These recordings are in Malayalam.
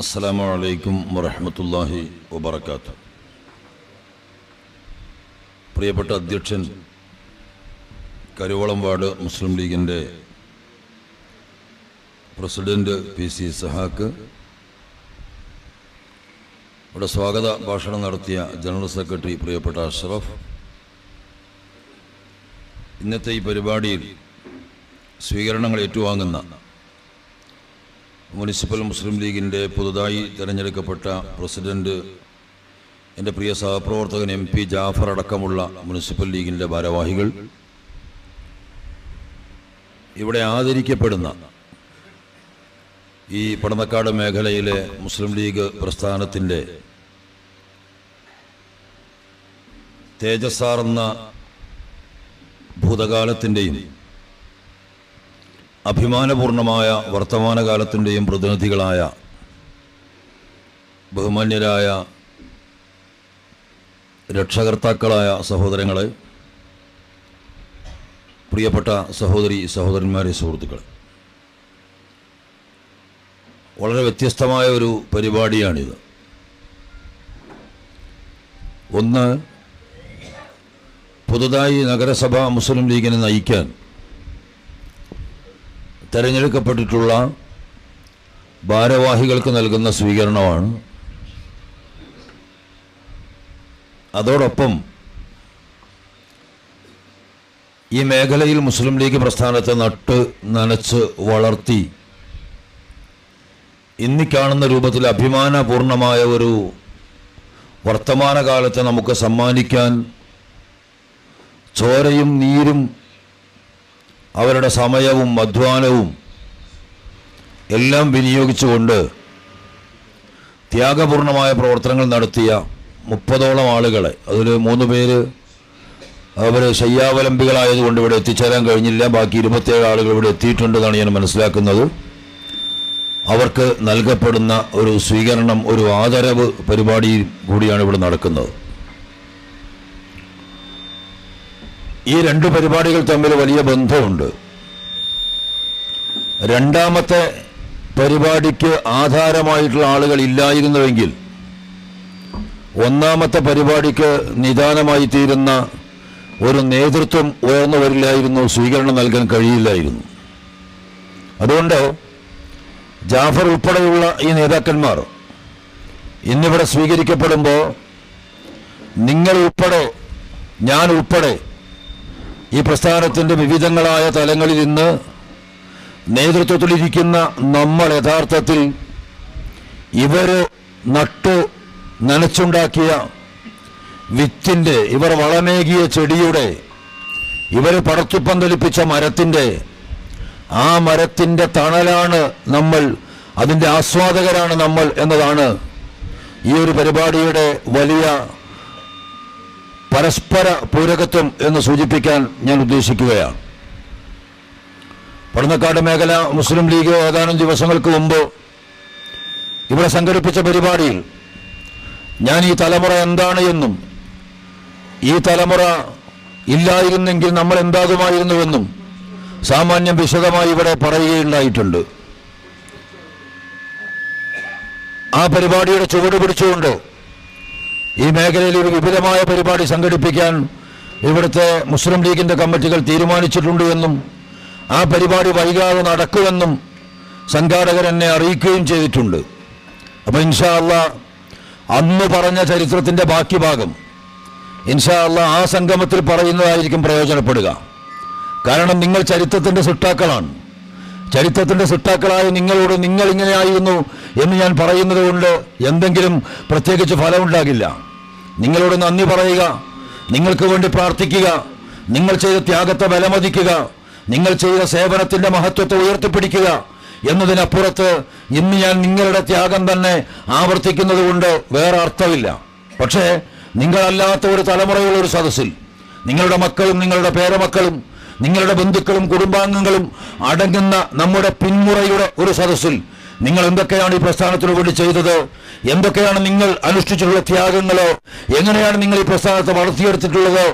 അസ്സലാമു അലൈക്കും വറഹ്മത്തുള്ളാഹി വബറകാതുഹു. പ്രിയപ്പെട്ട അധ്യക്ഷൻ കരുവളം വാർഡ് മുസ്ലിം ലീഗിൻ്റെ പ്രസിഡന്റ് PC സഹാക്ക്, ഇവിടെ സ്വാഗത ഭാഷണം നടത്തിയ ജനറൽ സെക്രട്ടറി പ്രിയപ്പെട്ട അഷ്റഫ്, ഇന്നത്തെ ഈ പരിപാടിയിൽ സ്വീകരണങ്ങൾ ഏറ്റുവാങ്ങുന്ന മുനിസിപ്പൽ മുസ്ലിം ലീഗിൻ്റെ പുതുതായി തിരഞ്ഞെടുക്കപ്പെട്ട പ്രസിഡന്റ്, എൻ്റെ പ്രിയ സഹപ്രവർത്തകൻ MP ജാഫർ അടക്കമുള്ള മുനിസിപ്പൽ ലീഗിൻ്റെ ഭാരവാഹികൾ, ഇവിടെ ആദരിക്കപ്പെടുന്ന ഈ പടന്നക്കാട് മേഖലയിലെ മുസ്ലിം ലീഗ് പ്രസ്ഥാനത്തിൻ്റെ തേജസ്സാർന്ന ഭൂതകാലത്തിൻ്റെയും അഭിമാനപൂർണമായ വർത്തമാനകാലത്തിൻ്റെയും പ്രതിനിധികളായ ബഹുമാന്യരായ രക്ഷകർത്താക്കളായ സഹോദരങ്ങളെ, പ്രിയപ്പെട്ട സഹോദരന്മാരെ, സുഹൃത്തുക്കളെ, വളരെ വ്യത്യസ്തമായ ഒരു പരിപാടിയാണിത്. ഒന്ന്, പുതുതായി നഗരസഭ മുസ്ലിം ലീഗിനെ നയിക്കാൻ തെരഞ്ഞെടുക്കപ്പെട്ടിട്ടുള്ള ഭാരവാഹികൾക്ക് നൽകുന്ന സ്വീകരണമാണ്. അതോടൊപ്പം ഈ മേഖലയിൽ മുസ്ലിം ലീഗ് പ്രസ്ഥാനത്തെ നട്ട് നനച്ച് വളർത്തി ഇന്നീ കാണുന്ന രൂപത്തിൽ അഭിമാനപൂർണമായ ഒരു വർത്തമാനകാലത്തെ നമുക്ക് സമ്മാനിക്കാൻ ചോരയും നീരും അവരുടെ സമയവും അധ്വാനവും എല്ലാം വിനിയോഗിച്ചുകൊണ്ട് ത്യാഗപൂർണമായ പ്രവർത്തനങ്ങൾ നടത്തിയ 30ഓളം ആളുകളെ, അതിൽ 3 പേര് അവർ ശയ്യാവലംബികളായതുകൊണ്ട് ഇവിടെ എത്തിച്ചേരാൻ കഴിഞ്ഞില്ല, ബാക്കി 27 ആളുകൾ ഇവിടെ എത്തിയിട്ടുണ്ടെന്നാണ് ഞാൻ മനസ്സിലാക്കുന്നത്. അവർക്ക് നൽകപ്പെടുന്ന ഒരു സ്വീകരണം, ഒരു ആദരവ് പരിപാടി കൂടിയാണ് ഇവിടെ നടക്കുന്നത്. ഈ 2 പരിപാടികൾ തമ്മിൽ വലിയ ബന്ധമുണ്ട്. രണ്ടാമത്തെ പരിപാടിക്ക് ആധാരമായിട്ടുള്ള ആളുകൾ ഇല്ലായിരുന്നുവെങ്കിൽ ഒന്നാമത്തെ പരിപാടിക്ക് നിദാനമായി തീരുന്ന ഒരു നേതൃത്വം ഉയർന്നു വരില്ലായിരുന്നു, സ്വീകരണം നൽകാൻ കഴിയില്ലായിരുന്നു. അതുകൊണ്ട് ജാഫർ ഉൾപ്പെടെയുള്ള ഈ നേതാക്കന്മാർ ഇന്നിവിടെ സ്വീകരിക്കപ്പെടുമ്പോൾ നിങ്ങൾ ഉൾപ്പെടെ, ഞാൻ ഉൾപ്പെടെ ഈ പ്രസ്ഥാനത്തിൻ്റെ വിവിധങ്ങളായ തലങ്ങളിൽ ഇന്ന് നേതൃത്വത്തിലിരിക്കുന്ന നമ്മൾ യഥാർത്ഥത്തിൽ ഇവർ നട്ടു നനച്ചുണ്ടാക്കിയ വിത്തിൻ്റെ, ഇവർ വളമേകിയ ചെടിയുടെ, ഇവർ പടത്തുപ്പന്തലിപ്പിച്ച മരത്തിൻ്റെ, ആ മരത്തിൻ്റെ തണലാണ് നമ്മൾ, അതിൻ്റെ ആസ്വാദകരാണ് നമ്മൾ എന്നതാണ് ഈ ഒരു പരിപാടിയുടെ വലിയ പരസ്പര പൂരകത്വം എന്ന് സൂചിപ്പിക്കാൻ ഞാൻ ഉദ്ദേശിക്കുകയാണ്. പടന്നക്കാട് മേഖല മുസ്ലിം ലീഗ് ഏതാനും ദിവസങ്ങൾക്ക് മുമ്പ് ഇവിടെ സംഘടിപ്പിച്ച പരിപാടിയിൽ ഞാൻ ഈ തലമുറ എന്താണ് എന്നും ഈ തലമുറ ഇല്ലായിരുന്നെങ്കിൽ നമ്മൾ എന്താകുമായിരുന്നുവെന്നും സാമാന്യം വിശദമായി ഇവിടെ പറയുകയുണ്ടായിട്ടുണ്ട്. ആ പരിപാടിയുടെ ചുവട് പിടിച്ചുകൊണ്ട് ഈ മേഖലയിൽ ഒരു വിപുലമായ പരിപാടി സംഘടിപ്പിക്കാൻ ഇവിടുത്തെ മുസ്ലിം ലീഗിൻ്റെ കമ്മിറ്റികൾ തീരുമാനിച്ചിട്ടുണ്ട് എന്നും ആ പരിപാടി വൈകാതെ നടക്കുമെന്നും സംഘാടകർ എന്നെ അറിയിക്കുകയും ചെയ്തിട്ടുണ്ട്. അപ്പോൾ ഇൻഷാ അല്ലാഹ് അന്ന് പറഞ്ഞ ചരിത്രത്തിൻ്റെ ബാക്കി ഭാഗം ഇൻഷാ അല്ലാഹ് ആ സംഗമത്തിൽ പറയുന്നതായിരിക്കും പ്രയോജനപ്പെടുക. കാരണം നിങ്ങൾ ചരിത്രത്തിൻ്റെ സൃഷ്ടാക്കളാണ്. ചരിത്രത്തിൻ്റെ സൃഷ്ടാക്കളായ നിങ്ങളോട് നിങ്ങൾ ഇങ്ങനെയായിരുന്നു എന്ന് ഞാൻ പറയുന്നത് കൊണ്ട് എന്തെങ്കിലും പ്രത്യേകിച്ച് ഫലമുണ്ടാകില്ല. നിങ്ങളോട് നന്ദി പറയുക, നിങ്ങൾക്ക് വേണ്ടി പ്രാർത്ഥിക്കുക, നിങ്ങൾ ചെയ്ത ത്യാഗത്തെ വിലമതിക്കുക, നിങ്ങൾ ചെയ്ത സേവനത്തിൻ്റെ മഹത്വത്തെ ഉയർത്തിപ്പിടിക്കുക എന്നതിനപ്പുറത്ത് ഇന്ന് ഞാൻ നിങ്ങളുടെ ത്യാഗം തന്നെ ആവർത്തിക്കുന്നത് കൊണ്ട് വേറെ അർത്ഥമില്ല. പക്ഷേ നിങ്ങളല്ലാത്ത ഒരു തലമുറയുള്ള ഒരു സദസ്സിൽ നിങ്ങളുടെ മക്കളും നിങ്ങളുടെ പേരമക്കളും നിങ്ങളുടെ ബന്ധുക്കളും കുടുംബാംഗങ്ങളും അടങ്ങുന്ന നമ്മുടെ പിന്മുറയുടെ ഒരു സദസ്സിൽ നിങ്ങൾ എന്തൊക്കെയാണ് ഈ പ്രസ്ഥാനത്തിന് വേണ്ടി ചെയ്തത്, എന്തൊക്കെയാണ് നിങ്ങൾ അനുഷ്ഠിച്ചിട്ടുള്ള ത്യാഗങ്ങളോ, എങ്ങനെയാണ് നിങ്ങൾ ഈ പ്രസ്ഥാനത്തെ വളർത്തിയെടുത്തിട്ടുള്ളത്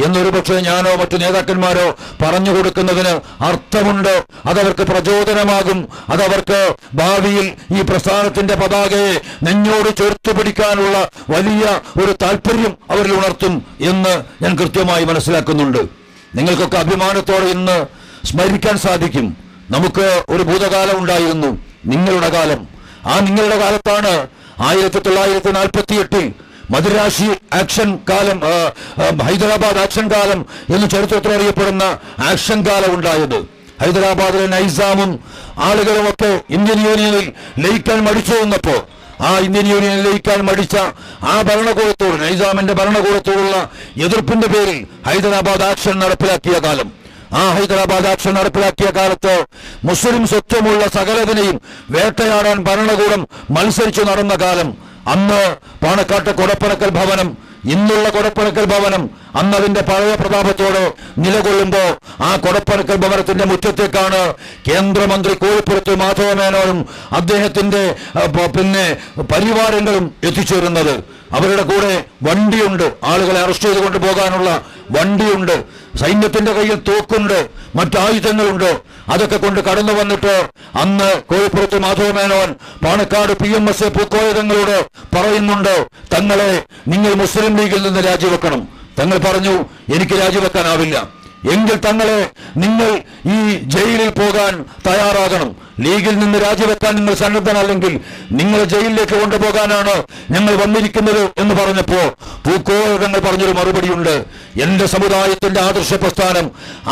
എന്നൊരു പക്ഷേ ഞാനോ മറ്റു നേതാക്കന്മാരോ പറഞ്ഞു കൊടുക്കുന്നതിന് അർത്ഥമുണ്ട്. അതവർക്ക് പ്രചോദനമാകും. അതവർക്ക് ഭാവിയിൽ ഈ പ്രസ്ഥാനത്തിന്റെ പതാകയെ നെഞ്ഞോട് ചേർത്തു പിടിക്കാനുള്ള വലിയ ഒരു താല്പര്യം അവരിൽ ഉണർത്തും എന്ന് ഞാൻ കൃത്യമായി മനസ്സിലാക്കുന്നുണ്ട്. നിങ്ങൾക്കൊക്കെ അഭിമാനത്തോടെ ഇന്ന് സ്മരിക്കാൻ സാധിക്കും, നമുക്ക് ഒരു ഭൂതകാലം ഉണ്ടായിരുന്നു, നിങ്ങളുടെ കാലം. ആ നിങ്ങളുടെ കാലത്താണ് 1948 മദിരാശി ആക്ഷൻ കാലം, ഹൈദരാബാദ് ആക്ഷൻ കാലം എന്ന് ചരിത്രത്തിൽ അറിയപ്പെടുന്ന ആക്ഷൻ കാലം ഉണ്ടായത്. ഹൈദരാബാദിലെ നൈസാമും ആളുകളുമൊക്കെ ഇന്ത്യൻ യൂണിയനിൽ ലയിക്കാൻ മടിച്ചു വന്നപ്പോ ആ ഇന്ത്യൻ യൂണിയനിൽ ലയിക്കാൻ മടിച്ച ആ ഭരണകൂടത്തോട്, നൈസാമിന്റെ ഭരണകൂടത്തോടുള്ള എതിർപ്പിന്റെ പേരിൽ ഹൈദരാബാദ് ആക്ഷൻ നടപ്പിലാക്കിയ കാലം. ആ ഹൈദരാബാദ് ആക്ഷൻ നടപ്പിലാക്കിയ കാലത്ത് മുസ്ലിം സ്വത്വമുള്ള സകലതിനെയും വേട്ടയാടാൻ ഭരണകൂടം മത്സരിച്ചു നടന്ന കാലം. അന്ന് പാണക്കാട്ട് കൊടപ്പനക്കൽ ഭവനം, ഇന്നുള്ള കൊടപ്പനക്കൽ ഭവനം അന്ന് അതിന്റെ പഴയ പ്രതാപത്തോട് നിലകൊള്ളുമ്പോ ആ കൊടപ്പനക്കൽ ഭവനത്തിന്റെ മുറ്റത്തേക്കാണ് കേന്ദ്രമന്ത്രി കോഴിപ്പുറത്ത് മാധവ മേനോനും അദ്ദേഹത്തിന്റെ പരിവാരങ്ങളും എത്തിച്ചേരുന്നത്. അവരുടെ കൂടെ വണ്ടിയുണ്ട്, ആളുകളെ അറസ്റ്റ് ചെയ്ത് കൊണ്ടുപോകാനുള്ള വണ്ടിയുണ്ട്, സൈന്യത്തിന്റെ കയ്യിൽ തോക്കുണ്ട്, മറ്റായുധങ്ങളുണ്ട്. അതൊക്കെ കൊണ്ട് കടന്നു വന്നിട്ട് അന്ന് കോഴിപ്പുറത്ത് മാധവ മേനോൻ പാണക്കാട് PMSA പൂക്കോയതങ്ങളോട് പറയുന്നുണ്ട്, തങ്ങളെ നിങ്ങൾ മുസ്ലിം ലീഗിൽ നിന്ന് രാജിവെക്കണം. തങ്ങൾ പറഞ്ഞു, എനിക്ക് രാജിവെക്കാനാവില്ല, എങ്കിൽ തങ്ങളെ നിങ്ങൾ ഈ ജയിലിൽ പോകാൻ തയ്യാറാകണം. ലീഗിൽ നിന്ന് രാജിവെക്കാൻ നിങ്ങൾ സന്നദ്ധനല്ലെങ്കിൽ നിങ്ങളെ ജയിലിലേക്ക് കൊണ്ടുപോകാനാണ് ഞങ്ങൾ വന്നിരിക്കുന്നത് എന്ന് പറഞ്ഞപ്പോ പൂക്കോഴങ്ങൾ പറഞ്ഞൊരു മറുപടിയുണ്ട്, എന്റെ സമുദായത്തിന്റെ ആദർശ പ്രസ്ഥാനം,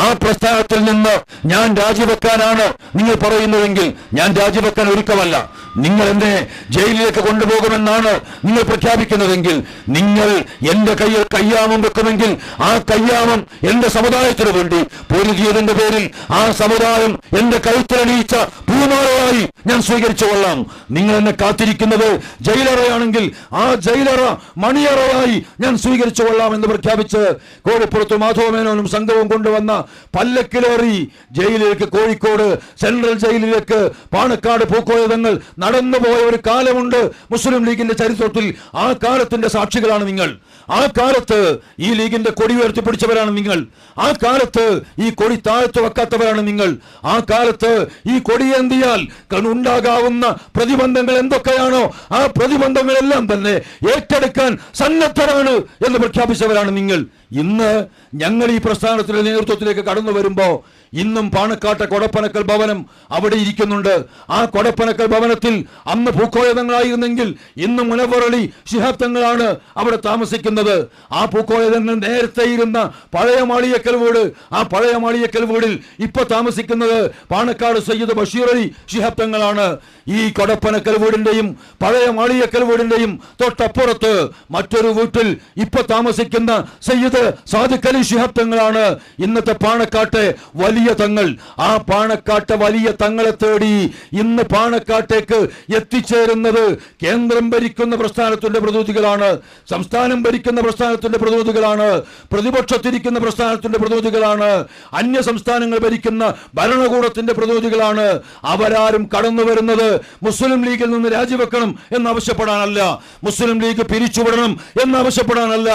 ആ പ്രസ്ഥാനത്തിൽ നിന്ന് ഞാൻ രാജിവെക്കാനാണ് നിങ്ങൾ പറയുന്നതെങ്കിൽ ഞാൻ രാജിവെക്കാൻ ഒരുക്കമല്ല. നിങ്ങൾ എന്നെ ജയിലിലേക്ക് കൊണ്ടുപോകുമെന്നാണ് നിങ്ങൾ പ്രഖ്യാപിക്കുന്നതെങ്കിൽ, നിങ്ങൾ എന്റെ കയ്യിൽ കയ്യാമം വെക്കുമെങ്കിൽ ആ കയ്യാമം എന്റെ സമുദായത്തിന് വേണ്ടി പൊരുതിയതിന്റെ പേരിൽ ആ സമുദായം എന്റെ കഴുത്തിലണിയിച്ച പൂമാലയായി ഞാൻ സ്വീകരിച്ചു കൊള്ളാം. നിങ്ങൾ എന്നെ കാത്തിരിക്കുന്നത് ജയിലറയാണെങ്കിൽ ആ ജയിലറ മണിയറയായി ഞാൻ സ്വീകരിച്ചു കൊള്ളാം എന്ന് പ്രഖ്യാപിച്ച് കോഴിപ്പുറത്ത് മാധവ മേനോനും സംഘവും കൊണ്ടുവന്ന പല്ലക്കിലേറി ജയിലിലേക്ക്, കോഴിക്കോട് സെൻട്രൽ ജയിലിലേക്ക് പാണക്കാട് പൂക്കോയതങ്ങൾ നടന്നുപോയ ഒരു കാലമുണ്ട് മുസ്ലിം ലീഗിന്റെ ചരിത്രത്തിൽ. ആ കാലത്തിന്റെ സാക്ഷികളാണ് നിങ്ങൾ. ആ കാലത്ത് ഈ ലീഗിന്റെ കൊടി ഉയർത്തിപ്പിടിച്ചവരാണ് നിങ്ങൾ. ആ കാലത്ത് ഈ കൊടി താഴ്ത്തു വെക്കാത്തവരാണ് നിങ്ങൾ. ആ കാലത്ത് ഈ കൊടിയേന്തിയാൽ ഉണ്ടാകാവുന്ന പ്രതിബന്ധങ്ങൾ എന്തൊക്കെയാണോ ആ പ്രതിബന്ധങ്ങളെല്ലാം തന്നെ ഏറ്റെടുക്കാൻ സന്നദ്ധരാണ് എന്ന് പ്രഖ്യാപിച്ചവരാണ് നിങ്ങൾ. ഇന്ന് ഞങ്ങൾ ഈ പ്രസ്ഥാനത്തിന്റെ നേതൃത്വത്തിലേക്ക് കടന്നു വരുമ്പോ ഇന്നും പാണക്കാട്ടെ കൊടപ്പനക്കൽ ഭവനം അവിടെ ഇരിക്കുന്നുണ്ട്. ആ കൊടപ്പനക്കൽ ഭവനത്തിൽ അന്ന് പൂക്കോയതങ്ങളായിരുന്നെങ്കിൽ ഇന്ന് മുനവ്വർ അലി ശിഹാബ് തങ്ങളാണ് അവിടെ താമസിക്കുന്നത്. ആ പൂക്കോയതങ്ങൾ നേരത്തെ ഇരുന്ന പഴയ മാളിയക്കൽ വീട്, ആ പഴയ മാളിയക്കൽ വീടിൽ ഇപ്പൊ താമസിക്കുന്നത് പാണക്കാട് സയ്യിദ് ബഷീർ അലി ശിഹാബ് തങ്ങളാണ്. ഈ കൊടപ്പനക്കൽ വീടിന്റെയും പഴയ മാളിയക്കൽ വീടിന്റെയും തൊട്ടപ്പുറത്ത് മറ്റൊരു വീട്ടിൽ ഇപ്പൊ താമസിക്കുന്ന സയ്യിദ് സാദിഖ് അലി ശിഹാബ് തങ്ങളാണ് ഇന്നത്തെ പാണക്കാട്ടെ വലിയ തങ്ങൾ. ആ പാണക്കാട്ടെ വലിയ തങ്ങളെ തേടി ഇന്ന് പാണക്കാട്ടേക്ക് എത്തിച്ചേരുന്നത് കേന്ദ്രം ഭരിക്കുന്ന പ്രസ്ഥാനത്തിന്റെ പ്രതിനിധികളാണ്, സംസ്ഥാനം ഭരിക്കുന്ന പ്രസ്ഥാനത്തിന്റെ പ്രതിനിധികളാണ്, പ്രതിപക്ഷത്തിരിക്കുന്ന പ്രസ്ഥാനത്തിന്റെ പ്രതിനിധികളാണ്, അന്യ സംസ്ഥാനങ്ങൾ ഭരിക്കുന്ന ഭരണകൂടത്തിന്റെ പ്രതിനിധികളാണ്. അവരാരും കടന്നു വരുന്നത് മുസ്ലിം ലീഗിൽ നിന്ന് രാജിവെക്കണം എന്നാവശ്യപ്പെടാനല്ല, മുസ്ലിം ലീഗ് പിരിച്ചുവിടണം എന്നാവശ്യപ്പെടാനല്ല,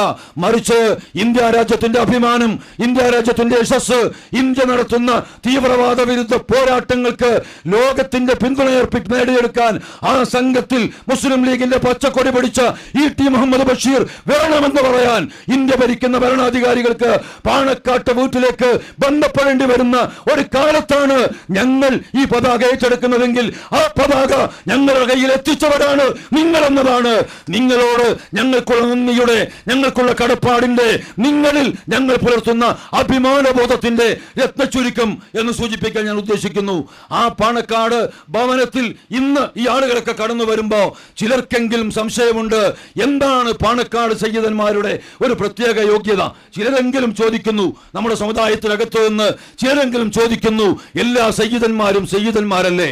മറിച്ച് ഇന്ത്യ രാജ്യത്തിന്റെ അഭിമാനം, ഇന്ത്യ രാജ്യത്തിന്റെ യശസ്, ഇന്ത്യ നടത്തുന്ന തീവ്രവാദ വിരുദ്ധ പോരാട്ടങ്ങൾക്ക് ലോകത്തിന്റെ പിന്തുണ നേടിയെടുക്കാൻ ആ സംഘത്തിൽ മുസ്ലിം ലീഗിന്റെ പച്ചക്കൊടി പിടിച്ച E.T. മുഹമ്മദ് ബഷീർ വേണമെന്ന് പറയാൻ ഇന്ത്യ ഭരിക്കുന്ന ഭരണാധികാരികൾക്ക് പാണക്കാട്ട് വീട്ടിലേക്ക് ബന്ധപ്പെടേണ്ടി വരുന്ന ഒരു കാലത്താണ് ഞങ്ങൾ ഈ പതാക ഏറ്റെടുക്കുന്നതെങ്കിൽ ആ പതാക ഞങ്ങളുടെ കയ്യിൽ എത്തിച്ചവരാണ് നിങ്ങളെന്നതാണ് നിങ്ങളോട് ഞങ്ങൾക്കുള്ള നന്ദിയുടെ, ഞങ്ങൾക്കുള്ള കടപ്പാടിന്റെ, നിങ്ങളിൽ ഞങ്ങൾ പുലർത്തുന്ന അഭിമാനബോധത്തിന്റെ രത്നച്ചുരുക്കം എന്ന് സൂചിപ്പിക്കാൻ ഞാൻ ഉദ്ദേശിക്കുന്നു. ആ പാണക്കാട് ഭവനത്തിൽ ഇന്ന് ഈ ആളുകളൊക്കെ കടന്നു വരുമ്പോ ചിലർക്കെങ്കിലും സംശയമുണ്ട്, എന്താണ് പാണക്കാട് സയ്യിദന്മാരുടെ ഒരു പ്രത്യേക യോഗ്യത? ചിലരെങ്കിലും ചോദിക്കുന്നു, നമ്മുടെ സമുദായത്തിനകത്ത് നിന്ന് ചിലരെങ്കിലും ചോദിക്കുന്നു, എല്ലാ സയ്യിദന്മാരും സയ്യിദന്മാരല്ലേ?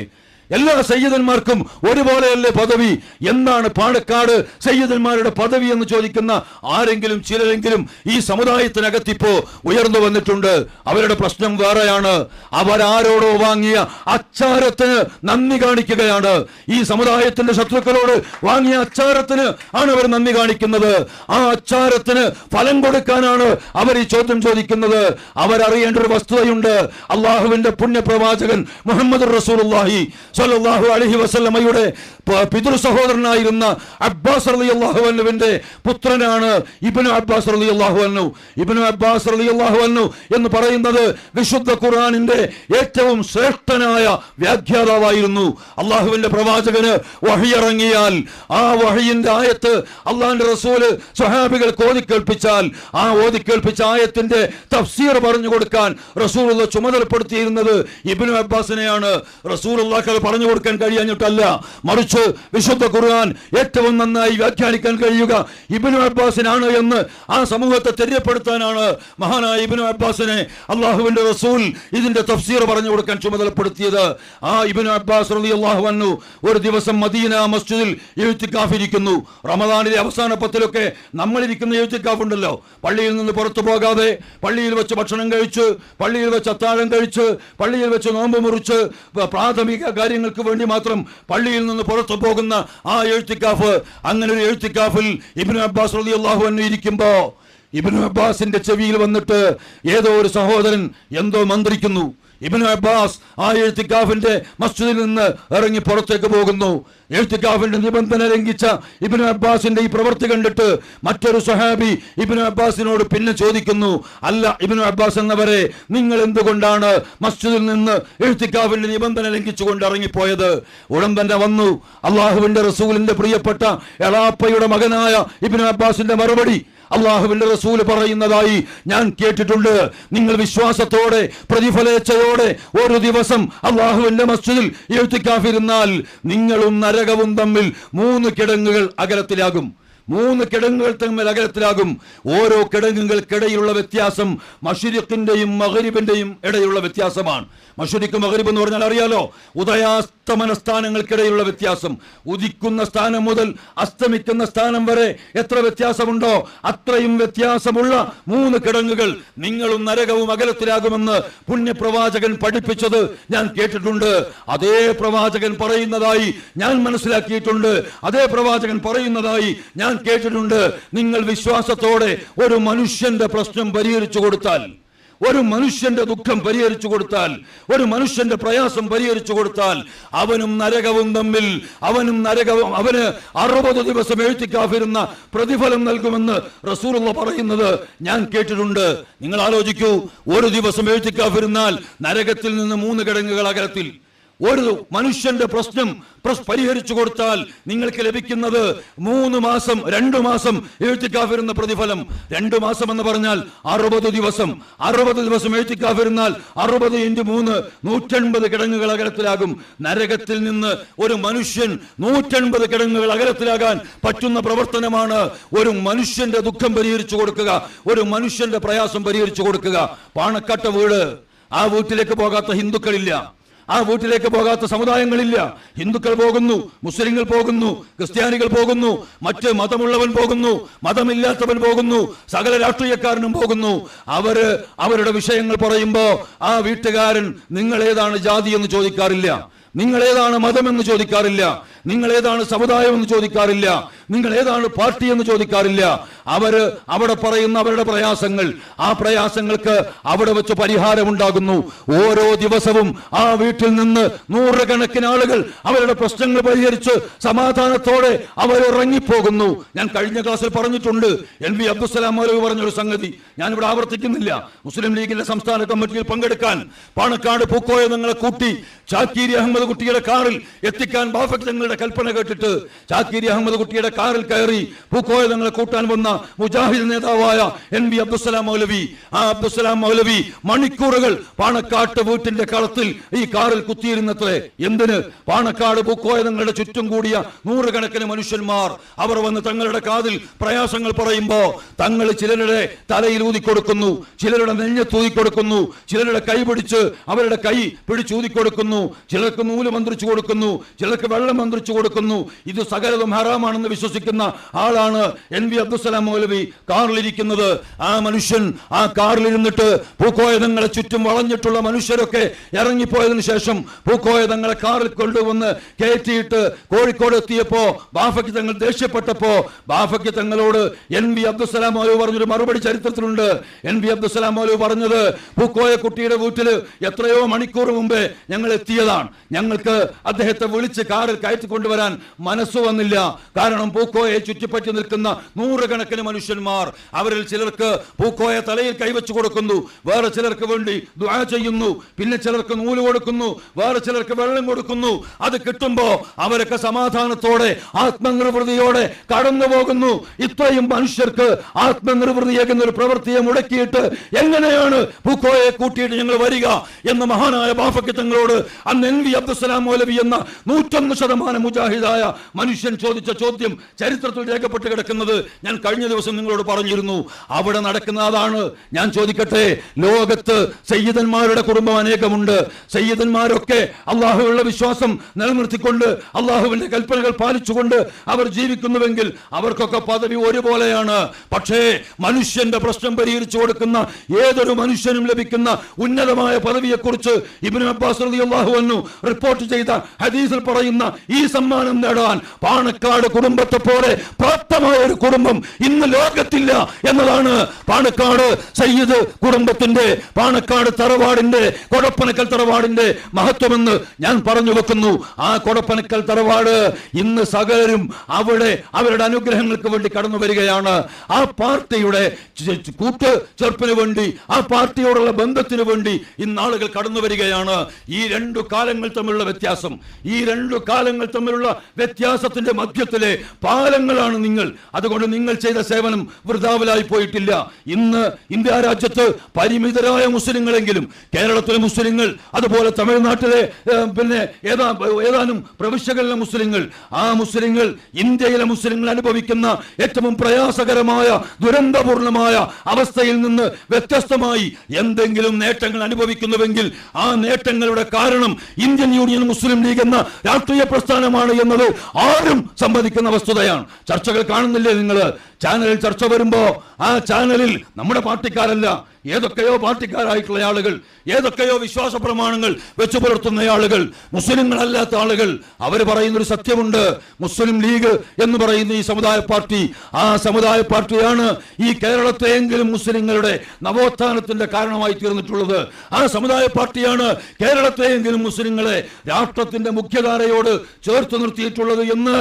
എല്ലാ സയ്യിദന്മാർക്കും ഒരുപോലെയല്ലേ പദവി? എന്താണ് പാണക്കാട് സയ്യിദന്മാരുടെ പദവി എന്ന് ചോദിക്കുന്ന ആരെങ്കിലും ചിലരെങ്കിലും ഈ സമുദായത്തിനകത്തിപ്പോ ഉയർന്നു വന്നിട്ടുണ്ട്. അവരുടെ പ്രശ്നം വേറെയാണ്. അവരാരോടോ വാങ്ങിയ അച്ചാരത്തിന് നന്ദി കാണിക്കുകയാണ്. ഈ സമുദായത്തിന്റെ ശത്രുക്കളോട് വാങ്ങിയ അച്ചാരത്തിന് ആണ് അവർ നന്ദി കാണിക്കുന്നത്. ആ അച്ചാരത്തിന് ഫലം കൊടുക്കാനാണ് അവർ ഈ ചോദ്യം ചോദിക്കുന്നത്. അവരറിയേണ്ട ഒരു വസ്തുതയുണ്ട്. അള്ളാഹുവിന്റെ പുണ്യപ്രവാചകൻ മുഹമ്മദ് റസൂലുള്ളാഹി സ്വല്ലല്ലാഹു അലൈഹി വസല്ലമയുടെ പിതൃ സഹോദരനായിരുന്ന അബ്ബാസ് റളിയല്ലാഹു അൻഹുവിന്റെ പുത്രനാണ് ഇബ്നു അബ്ബാസ് റളിയല്ലാഹു അൻഹു. ഇബ്നു അബ്ബാസ് റളിയല്ലാഹു അൻഹു എന്ന് പറയുന്നത് വിശുദ്ധ ഖുർആനിന്റെ ഏറ്റവും ശ്രേഷ്ഠനായ വ്യാഖ്യാതാവായിരുന്നു. അള്ളാഹുവിന്റെ പ്രവാചകന് വഹി ഇറങ്ങിയാൽ ആ വഹിയിന്റെ ആയത്ത് അള്ളാഹിന്റെ റസൂല് സ്വഹാബികൾക്ക് ഓതിക്കേൾപ്പിച്ചാൽ ആ ഓതിക്കേൾപ്പിച്ച ആയത്തിന്റെ തഫ്സീർ പറഞ്ഞു കൊടുക്കാൻ റസൂലുള്ള ചുമതലപ്പെടുത്തിയിരുന്നത് ഇബ്നു അബ്ബാസിനെയാണ്. റസൂലുള്ളാഹിക്ക് പറഞ്ഞു കൊടുക്കാൻ കഴിയാഞ്ഞിട്ടല്ല, മറിച്ച് വിശുദ്ധ ഖുർആൻ ഏറ്റവും നന്നായി വ്യാഖ്യാനിക്കാൻ കഴിയുക ഇബ്നു അബ്ബാസിനാണ് എന്ന് ആ സമൂഹത്തെ തെര്യപ്പെടുത്താനാണ് മഹാനായ ഇബ്നു അബ്ബാസിനെ അള്ളാഹുവിന്റെ റസൂൽ ഇതിന്റെ തഫ്സീർ പറഞ്ഞു കൊടുക്കാൻ ചുമതലപ്പെടുത്തിയത്. ആ ഇബ്നു അബ്ബാസ് റളിയല്ലാഹു അൻഹു ഒരു ദിവസം മദീന മസ്ജിദിൽ ഇഅ്തികാഫ് ഇരിക്കുന്നു. റമദാനിലെ അവസാന പത്തിലൊക്കെ നമ്മളിരിക്കുന്ന ഇഅ്തികാഫ് ഉണ്ടല്ലോ, പള്ളിയിൽ നിന്ന് പുറത്തു പോകാതെ പള്ളിയിൽ വെച്ച് ഭക്ഷണം കഴിച്ച്, പള്ളിയിൽ വെച്ച് അത്താഴം കഴിച്ച്, പള്ളിയിൽ വെച്ച് നോമ്പ് മുറിച്ച്, പ്രാഥമിക കാര്യങ്ങൾക്ക് വേണ്ടി മാത്രം പള്ളിയിൽ നിന്ന് പുറത്തു പോകുന്ന ആ ഇഅ്തികാഫ്. അങ്ങനെ ഒരു ഇഅ്തികാഫിൽ ഇബ്നു അബ്ബാസ് റളിയല്ലാഹു അൻഹു ഇരിക്കുമ്പോ ഇബ്നു അബ്ബാസിന്റെ ചെവിയിൽ വന്നിട്ട് ഏതോ ഒരു സഹോദരൻ എന്തോ മന്ത്രിക്കുന്നു. ഇബ്നു അബ്ബാസ് ആ ഇഅ്തികാഫിന്റെ മസ്ജിദിൽ നിന്ന് ഇറങ്ങി പുറത്തേക്ക് പോകുന്നു. ഇഅ്തികാഫിന്റെ നിബന്ധന ലംഘിച്ച ഇബ്നു അബ്ബാസിന്റെ ഈ പ്രവൃത്തി കണ്ടിട്ട് മറ്റൊരു സ്വഹാബി ഇബ്നു അബ്ബാസിനോട് പിന്നെ ചോദിക്കുന്നു, അല്ല ഇബ്നു അബ്ബാസ് എന്നവരെ, നിങ്ങൾ എന്തുകൊണ്ടാണ് മസ്ജിദിൽ നിന്ന് ഇഅ്തികാഫിന്റെ നിബന്ധന ലംഘിച്ചുകൊണ്ട് ഇറങ്ങിപ്പോയത്? ഉടൻ തന്നെ വന്നു അള്ളാഹുവിന്റെ റസൂലിന്റെ പ്രിയപ്പെട്ട എളാപ്പയുടെ മകനായ ഇബ്നു അബ്ബാസിന്റെ മറുപടി. അള്ളാഹുവിന്റെ റസൂല് പറയുന്നതായി ഞാൻ കേട്ടിട്ടുണ്ട്, നിങ്ങൾ വിശ്വാസത്തോടെ പ്രതിഫലേച്ഛയോടെ ഒരു ദിവസം അള്ളാഹുവിന്റെ മസ്ജിദിൽ ഇഅ്തികാഫ് ഇരുന്നാൽ നിങ്ങളും നരകവും തമ്മിൽ 3 കിടങ്ങുകൾ അകലത്തിലാകും. 3 കിടങ്ങുകൾ തമ്മിൽ അകലത്തിലാകും. ഓരോ കിടങ്ങുകൾക്കിടയിലുള്ള വ്യത്യാസം മശ്രിഖിന്റെയും മഗ്രിബിന്റെയും ഇടയിലുള്ള വ്യത്യാസമാണ്. മശ്രിഖ് മഗ്രിബ് എന്ന് പറഞ്ഞാൽ അറിയാലോ, ഉദയാസ്തമന സ്ഥാനങ്ങൾക്കിടയിലുള്ള വ്യത്യാസം. ഉദിക്കുന്ന സ്ഥാനം മുതൽ അസ്തമിക്കുന്ന സ്ഥാനം വരെ എത്ര വ്യത്യാസമുണ്ടോ അത്രയും വ്യത്യാസമുള്ള 3 കിടങ്ങുകൾ നിങ്ങളും നരകവും അകലത്തിലാകുമെന്ന് പുണ്യപ്രവാചകൻ പഠിപ്പിച്ചത് ഞാൻ കേട്ടിട്ടുണ്ട്. അതേ പ്രവാചകൻ പറയുന്നതായി ഞാൻ മനസ്സിലാക്കിയിട്ടുണ്ട്. അതേ പ്രവാചകൻ പറയുന്നതായി ഞാൻ കേട്ടിട്ടുണ്ട്. നിങ്ങൾ വിശ്വാസത്തോടെ ഒരു മനുഷ്യന്റെ പ്രശ്നം പരിഹരിച്ചു കൊടുത്താൽ, ഒരു മനുഷ്യന്റെ ദുഃഖം പരിഹരിച്ചു കൊടുത്താൽ, ഒരു മനുഷ്യന്റെ പ്രയാസം പരിഹരിച്ചു കൊടുത്താൽ അവനും നരകവും തമ്മിൽ അവന് 60 ദിവസം ഇഅ്തികാഫിരുന്ന പ്രതിഫലം നൽകുമെന്ന് റസൂലുള്ള പറയുന്നത് ഞാൻ കേട്ടിട്ടുണ്ട്. നിങ്ങൾ ആലോചിക്കൂ, ഒരു ദിവസം ഇഅ്തികാഫിരുന്നാൽ നരകത്തിൽ നിന്ന് 3 കിടങ്ങുകൾ അകലത്തിൽ. ഒരു മനുഷ്യന്റെ പ്രശ്നം പരിഹരിച്ചു കൊടുത്താൽ നിങ്ങൾക്ക് ലഭിക്കുന്നത് 3 മാസം 2 മാസം ഇഅ്തികാഫിരുന്ന പ്രതിഫലം. 2 മാസം എന്ന് പറഞ്ഞാൽ 60 ദിവസം. 60 ദിവസം ഇഅ്തികാഫിരുന്നാൽ 60 × 3 180 കിടങ്ങുകൾ അകലത്തിലാകും. നരകത്തിൽ നിന്ന് ഒരു മനുഷ്യൻ 180 കിടങ്ങുകൾ അകലത്തിലാകാൻ പറ്റുന്ന പ്രവർത്തനമാണ് ഒരു മനുഷ്യന്റെ ദുഃഖം പരിഹരിച്ചു കൊടുക്കുക, ഒരു മനുഷ്യന്റെ പ്രയാസം പരിഹരിച്ചു കൊടുക്കുക. പാണക്കാട്ട വീട്, ആ വീട്ടിലേക്ക് പോകാത്ത ഹിന്ദുക്കളില്ല, ആ വീട്ടിലേക്ക് പോകാത്ത സമുദായങ്ങളില്ല. ഹിന്ദുക്കൾ പോകുന്നു, മുസ്ലിങ്ങൾ പോകുന്നു, ക്രിസ്ത്യാനികൾ പോകുന്നു, മറ്റ് മതമുള്ളവൻ പോകുന്നു, മതമില്ലാത്തവൻ പോകുന്നു, സകല രാഷ്ട്രീയക്കാരനും പോകുന്നു. അവരുടെ വിഷയങ്ങൾ പറയുമ്പോ ആ വീട്ടുകാരൻ നിങ്ങൾ ഏതാണ് ജാതി എന്ന് ചോദിക്കാറില്ല, നിങ്ങൾ ഏതാണ് മതമെന്ന് ചോദിക്കാറില്ല, നിങ്ങൾ ഏതാണ് സമുദായം എന്ന് ചോദിക്കാറില്ല, നിങ്ങൾ ഏതാണ് പാർട്ടി എന്ന് ചോദിക്കാറില്ല. അവിടെ പറയുന്ന അവരുടെ പ്രയാസങ്ങൾ, ആ പ്രയാസങ്ങൾക്ക് അവിടെ വെച്ച് പരിഹാരമുണ്ടാകുന്നു. ഓരോ ദിവസവും ആ വീട്ടിൽ നിന്ന് 100 കണക്കിന് ആളുകൾ അവരുടെ പ്രശ്നങ്ങൾ പരിഹരിച്ച് സമാധാനത്തോടെ അവരിറങ്ങിപ്പോകുന്നു. ഞാൻ കഴിഞ്ഞ ക്ലാസ്സിൽ പറഞ്ഞിട്ടുണ്ട്, NV അബ്ദുസ്സലാം മൗലവി പറഞ്ഞൊരു സംഗതി ഞാനിവിടെ ആവർത്തിക്കുന്നില്ല. മുസ്ലിം ലീഗിന്റെ സംസ്ഥാന കമ്മിറ്റിയിൽ പങ്കെടുക്കാൻ പാണക്കാട് പൂക്കോയ നിങ്ങളെ കൂട്ടി ചാക്കീരി അഹമ്മദ് കുട്ടിയുടെ കാറിൽ എത്തിക്കാൻ ബാഫക് തങ്ങളുടെ കൽപ്പന കേട്ടിട്ട് ചാക്കീരി അഹമ്മദ് കുട്ടിയുടെ കാറിൽ കയറി പൂക്കോയ തങ്ങളെ കൂട്ടാൻ വന്ന മുജാഹിദ് നേതാവായ NV അബ്ദുസ്സലാം മൗലവി, ആ അബ്ദുസ്സലാം മൗലവി മണിക്കൂറുകൾ പാണക്കാട്ട് വീട്ടിന്റെ കളത്തിൽ ഈ കാറിൽ കുത്തിയിരുന്നത്രേ. എന്തിന്? പാണക്കാട് പൂക്കോയ തങ്ങളുടെ ചുറ്റും കൂടിയ 100 കണക്കിന് മനുഷ്യന്മാർ അവർ വന്ന് തങ്ങളുടെ കാതിൽ പ്രയാസങ്ങൾ പറയുമ്പോ തങ്ങൾ ചിലരുടെ തലയിൽ ഊതിക്കൊടുക്കുന്നു, ചിലരുടെ നെഞ്ഞത്ത് ഊതിക്കൊടുക്കുന്നു, ചിലരുടെ കൈ പിടിച്ച് അവരുടെ കൈ പിടിച്ചൂതിക്കൊടുക്കുന്നു, ചിലർക്ക് നൂല് മന്ത്രിച്ചു കൊടുക്കുന്നു, ചിലർക്ക് വെള്ളം മന്ത്രിച്ചു കൊടുക്കുന്നു. ഇത് സകലതും ഹറാമാണെന്ന് വിശ്വസിക്കുന്ന ആളാണ് NV അബ്ദുസ്സലാം മൗലവി കാറിലിരിക്കുന്നത്. ആ മനുഷ്യൻ ആ കാറിലിരുന്നിട്ട് പൂക്കോയ തങ്ങളെ ചുറ്റും വളഞ്ഞിട്ടുള്ള മനുഷ്യരൊക്കെ ഇറങ്ങിപ്പോയതിനു ശേഷം പൂക്കോയ തങ്ങളെ കാറിൽ കൊണ്ടുവന്ന് കയറ്റിയിട്ട് കോഴിക്കോട് എത്തിയപ്പോ ബാഫയ്ക്ക് തങ്ങൾ ദേഷ്യപ്പെട്ടപ്പോ ബാഫയ്ക്ക് തങ്ങളോട് NV അബ്ദുസ്സലാം മൗലവി പറഞ്ഞൊരു മറുപടി ചരിത്രത്തിലുണ്ട്. NV അബ്ദുസ്സലാം മൗലവി പറഞ്ഞത്, പൂക്കോയ കുട്ടിയുടെ വീട്ടില് എത്രയോ മണിക്കൂർ മുമ്പേ ഞങ്ങൾ എത്തിയതാണ്, ഞങ്ങൾക്ക് അദ്ദേഹത്തെ വിളിച്ച് കാറിൽ കയറ്റിക്കൊണ്ടുവരാൻ മനസ്സ് വന്നില്ല. കാരണം പൂക്കോയെ ചുറ്റിപ്പറ്റി നിൽക്കുന്ന നൂറുകണക്കിന് മനുഷ്യന്മാർ, അവരിൽ ചിലർക്ക് പൂക്കോയ തലയിൽ കൈവച്ചു കൊടുക്കുന്നു, വേറെ ചിലർക്ക് വേണ്ടി ദുആ ചെയ്യുന്നു, പിന്നെ ചിലർക്ക് നൂല് കൊടുക്കുന്നു, വേറെ ചിലർക്ക് വെള്ളം കൊടുക്കുന്നു. അത് കിട്ടുമ്പോ അവരൊക്കെ സമാധാനത്തോടെ ആത്മനിർവൃതിയോടെ കടന്നു പോകുന്നു. ഇത്രയും മനുഷ്യർക്ക് ആത്മനിർവൃതിയേക്കുന്ന ഒരു പ്രവൃത്തിയെ മുടക്കിയിട്ട് എങ്ങനെയാണ് പൂക്കോയെ കൂട്ടിയിട്ട് ഞങ്ങൾ വരിക എന്ന മഹാനായ ബാഫയ്ക്ക് തങ്ങളോട് അന്ന് NV അബ്ദുസ്സലാം മൗലവി എന്ന 101% മുജാഹിദായ മനുഷ്യൻ ചോദിച്ച ചോദ്യം ചരിത്രത്തിൽ രേഖപ്പെട്ട് കിടക്കുന്നത് ഞാൻ കഴിഞ്ഞ ദിവസം നിങ്ങളോട് പറഞ്ഞിരുന്നു. അവിടെ നടക്കുന്ന അതാണ്. ഞാൻ ചോദിക്കട്ടെ, ലോകത്ത് സയ്യിദന്മാരുടെ കുടുംബം അനേകമുണ്ട്. സയ്യിദന്മാരൊക്കെ അള്ളാഹുവിലുള്ള വിശ്വാസം നിലനിർത്തിക്കൊണ്ട് അള്ളാഹുവിന്റെ കൽപ്പനകൾ പാലിച്ചുകൊണ്ട് അവർ ജീവിക്കുന്നുവെങ്കിൽ അവർക്കൊക്കെ പദവി ഒരുപോലെയാണ്. പക്ഷേ മനുഷ്യന്റെ പ്രശ്നം പരിഹരിച്ചു കൊടുക്കുന്ന ഏതൊരു മനുഷ്യനും ലഭിക്കുന്ന ഉന്നതമായ പദവിയെക്കുറിച്ച് ഇബ്നു അബ്ബാസ് റളിയല്ലാഹു അൻഹു റിപ്പോർട്ട് ചെയ്ത ഹദീസിൽ പറയുന്ന ഈ സമ്മാനം നേടാൻ പാണക്കാട് കുടുംബത്തെ പോലെ പ്രാപ്തമായ ഒരു കുടുംബം ഇന്ന് ലോകത്തില്ല എന്നതാണ് പാണക്കാട് സയ്യിദ് കുടുംബത്തിന്റെ, പാണക്കാട് തറവാടിന്റെ, കൊടപ്പനക്കൽ തറവാടിന്റെ മഹത്വമെന്ന് ഞാൻ പറഞ്ഞു വെക്കുന്നു. ആ കൊടപ്പനക്കൽ തറവാട് ഇന്ന് സകലരും അവിടെ അവരുടെ അനുഗ്രഹങ്ങൾക്ക് വേണ്ടി കടന്നു വരികയാണ്. ആ പാർട്ടിയുടെ കൂട്ട് ചേർപ്പിന് വേണ്ടി, ആ പാർട്ടിയോടുള്ള ബന്ധത്തിന് വേണ്ടി ഇന്ന് ആളുകൾ കടന്നു വരികയാണ്. ഈ രണ്ടു കാലങ്ങൾ തമ്മിലുള്ള വ്യത്യാസം, ഈ രണ്ടു കാലങ്ങൾ തമ്മിലുള്ള വ്യത്യാസത്തിന്റെ മധ്യത്തിലെ പാലങ്ങളാണ് നിങ്ങൾ. അതുകൊണ്ട് നിങ്ങൾ ചെയ്ത സേവനം വൃഥാവിലായി പോയിട്ടില്ല. ഇന്ന് ഇന്ത്യ രാജ്യത്ത് പരിമിതരായ മുസ്ലിങ്ങളെങ്കിലും കേരളത്തിലെ മുസ്ലിങ്ങൾ, അതുപോലെ തമിഴ്നാട്ടിലെ പിന്നെ ഏതാനും പ്രവിശ്യകളിലെ മുസ്ലിങ്ങൾ, ആ മുസ്ലിങ്ങൾ ഇന്ത്യയിലെ മുസ്ലിങ്ങൾ അനുഭവിക്കുന്ന ഏറ്റവും പ്രയാസകരമായ ദുരന്തപൂർണമായ അവസ്ഥയിൽ നിന്ന് വ്യത്യസ്തമായി എന്തെങ്കിലും നേട്ടങ്ങൾ അനുഭവിക്കുന്നുവെങ്കിൽ ആ നേട്ടങ്ങളുടെ കാരണം ഇന്ത്യൻ യൂണിയൻ മുസ്ലിം ലീഗ് എന്ന രാഷ്ട്രീയ പ്രസ്ഥാനമാണ് എന്നത് ആരും സമ്മതിക്കുന്ന വസ്തുതയാണ്. ചർച്ചകൾ കാണുന്നില്ലേ നിങ്ങൾ? ചാനലിൽ ചർച്ച വരുമ്പോ ആ ചാനലിൽ നമ്മുടെ പാർട്ടിക്കാരല്ല, ഏതൊക്കെയോ പാർട്ടിക്കാരായിട്ടുള്ള ആളുകൾ, ഏതൊക്കെയോ വിശ്വാസ പ്രമാണങ്ങൾ വെച്ചു പുലർത്തുന്ന ആളുകൾ, മുസ്ലിങ്ങളല്ലാത്ത ആളുകൾ, അവർ പറയുന്നൊരു സത്യമുണ്ട്. മുസ്ലിം ലീഗ് എന്ന് പറയുന്ന ഈ സമുദായ പാർട്ടി, ആ സമുദായ പാർട്ടിയാണ് ഈ കേരളത്തെയെങ്കിലും മുസ്ലിങ്ങളുടെ നവോത്ഥാനത്തിന്റെ കാരണമായി തീർന്നിട്ടുള്ളത്. ആ സമുദായ പാർട്ടിയാണ് കേരളത്തെയെങ്കിലും മുസ്ലിങ്ങളെ രാഷ്ട്രത്തിന്റെ മുഖ്യധാരയോട് ചേർത്ത് നിർത്തിയിട്ടുള്ളത് എന്ന്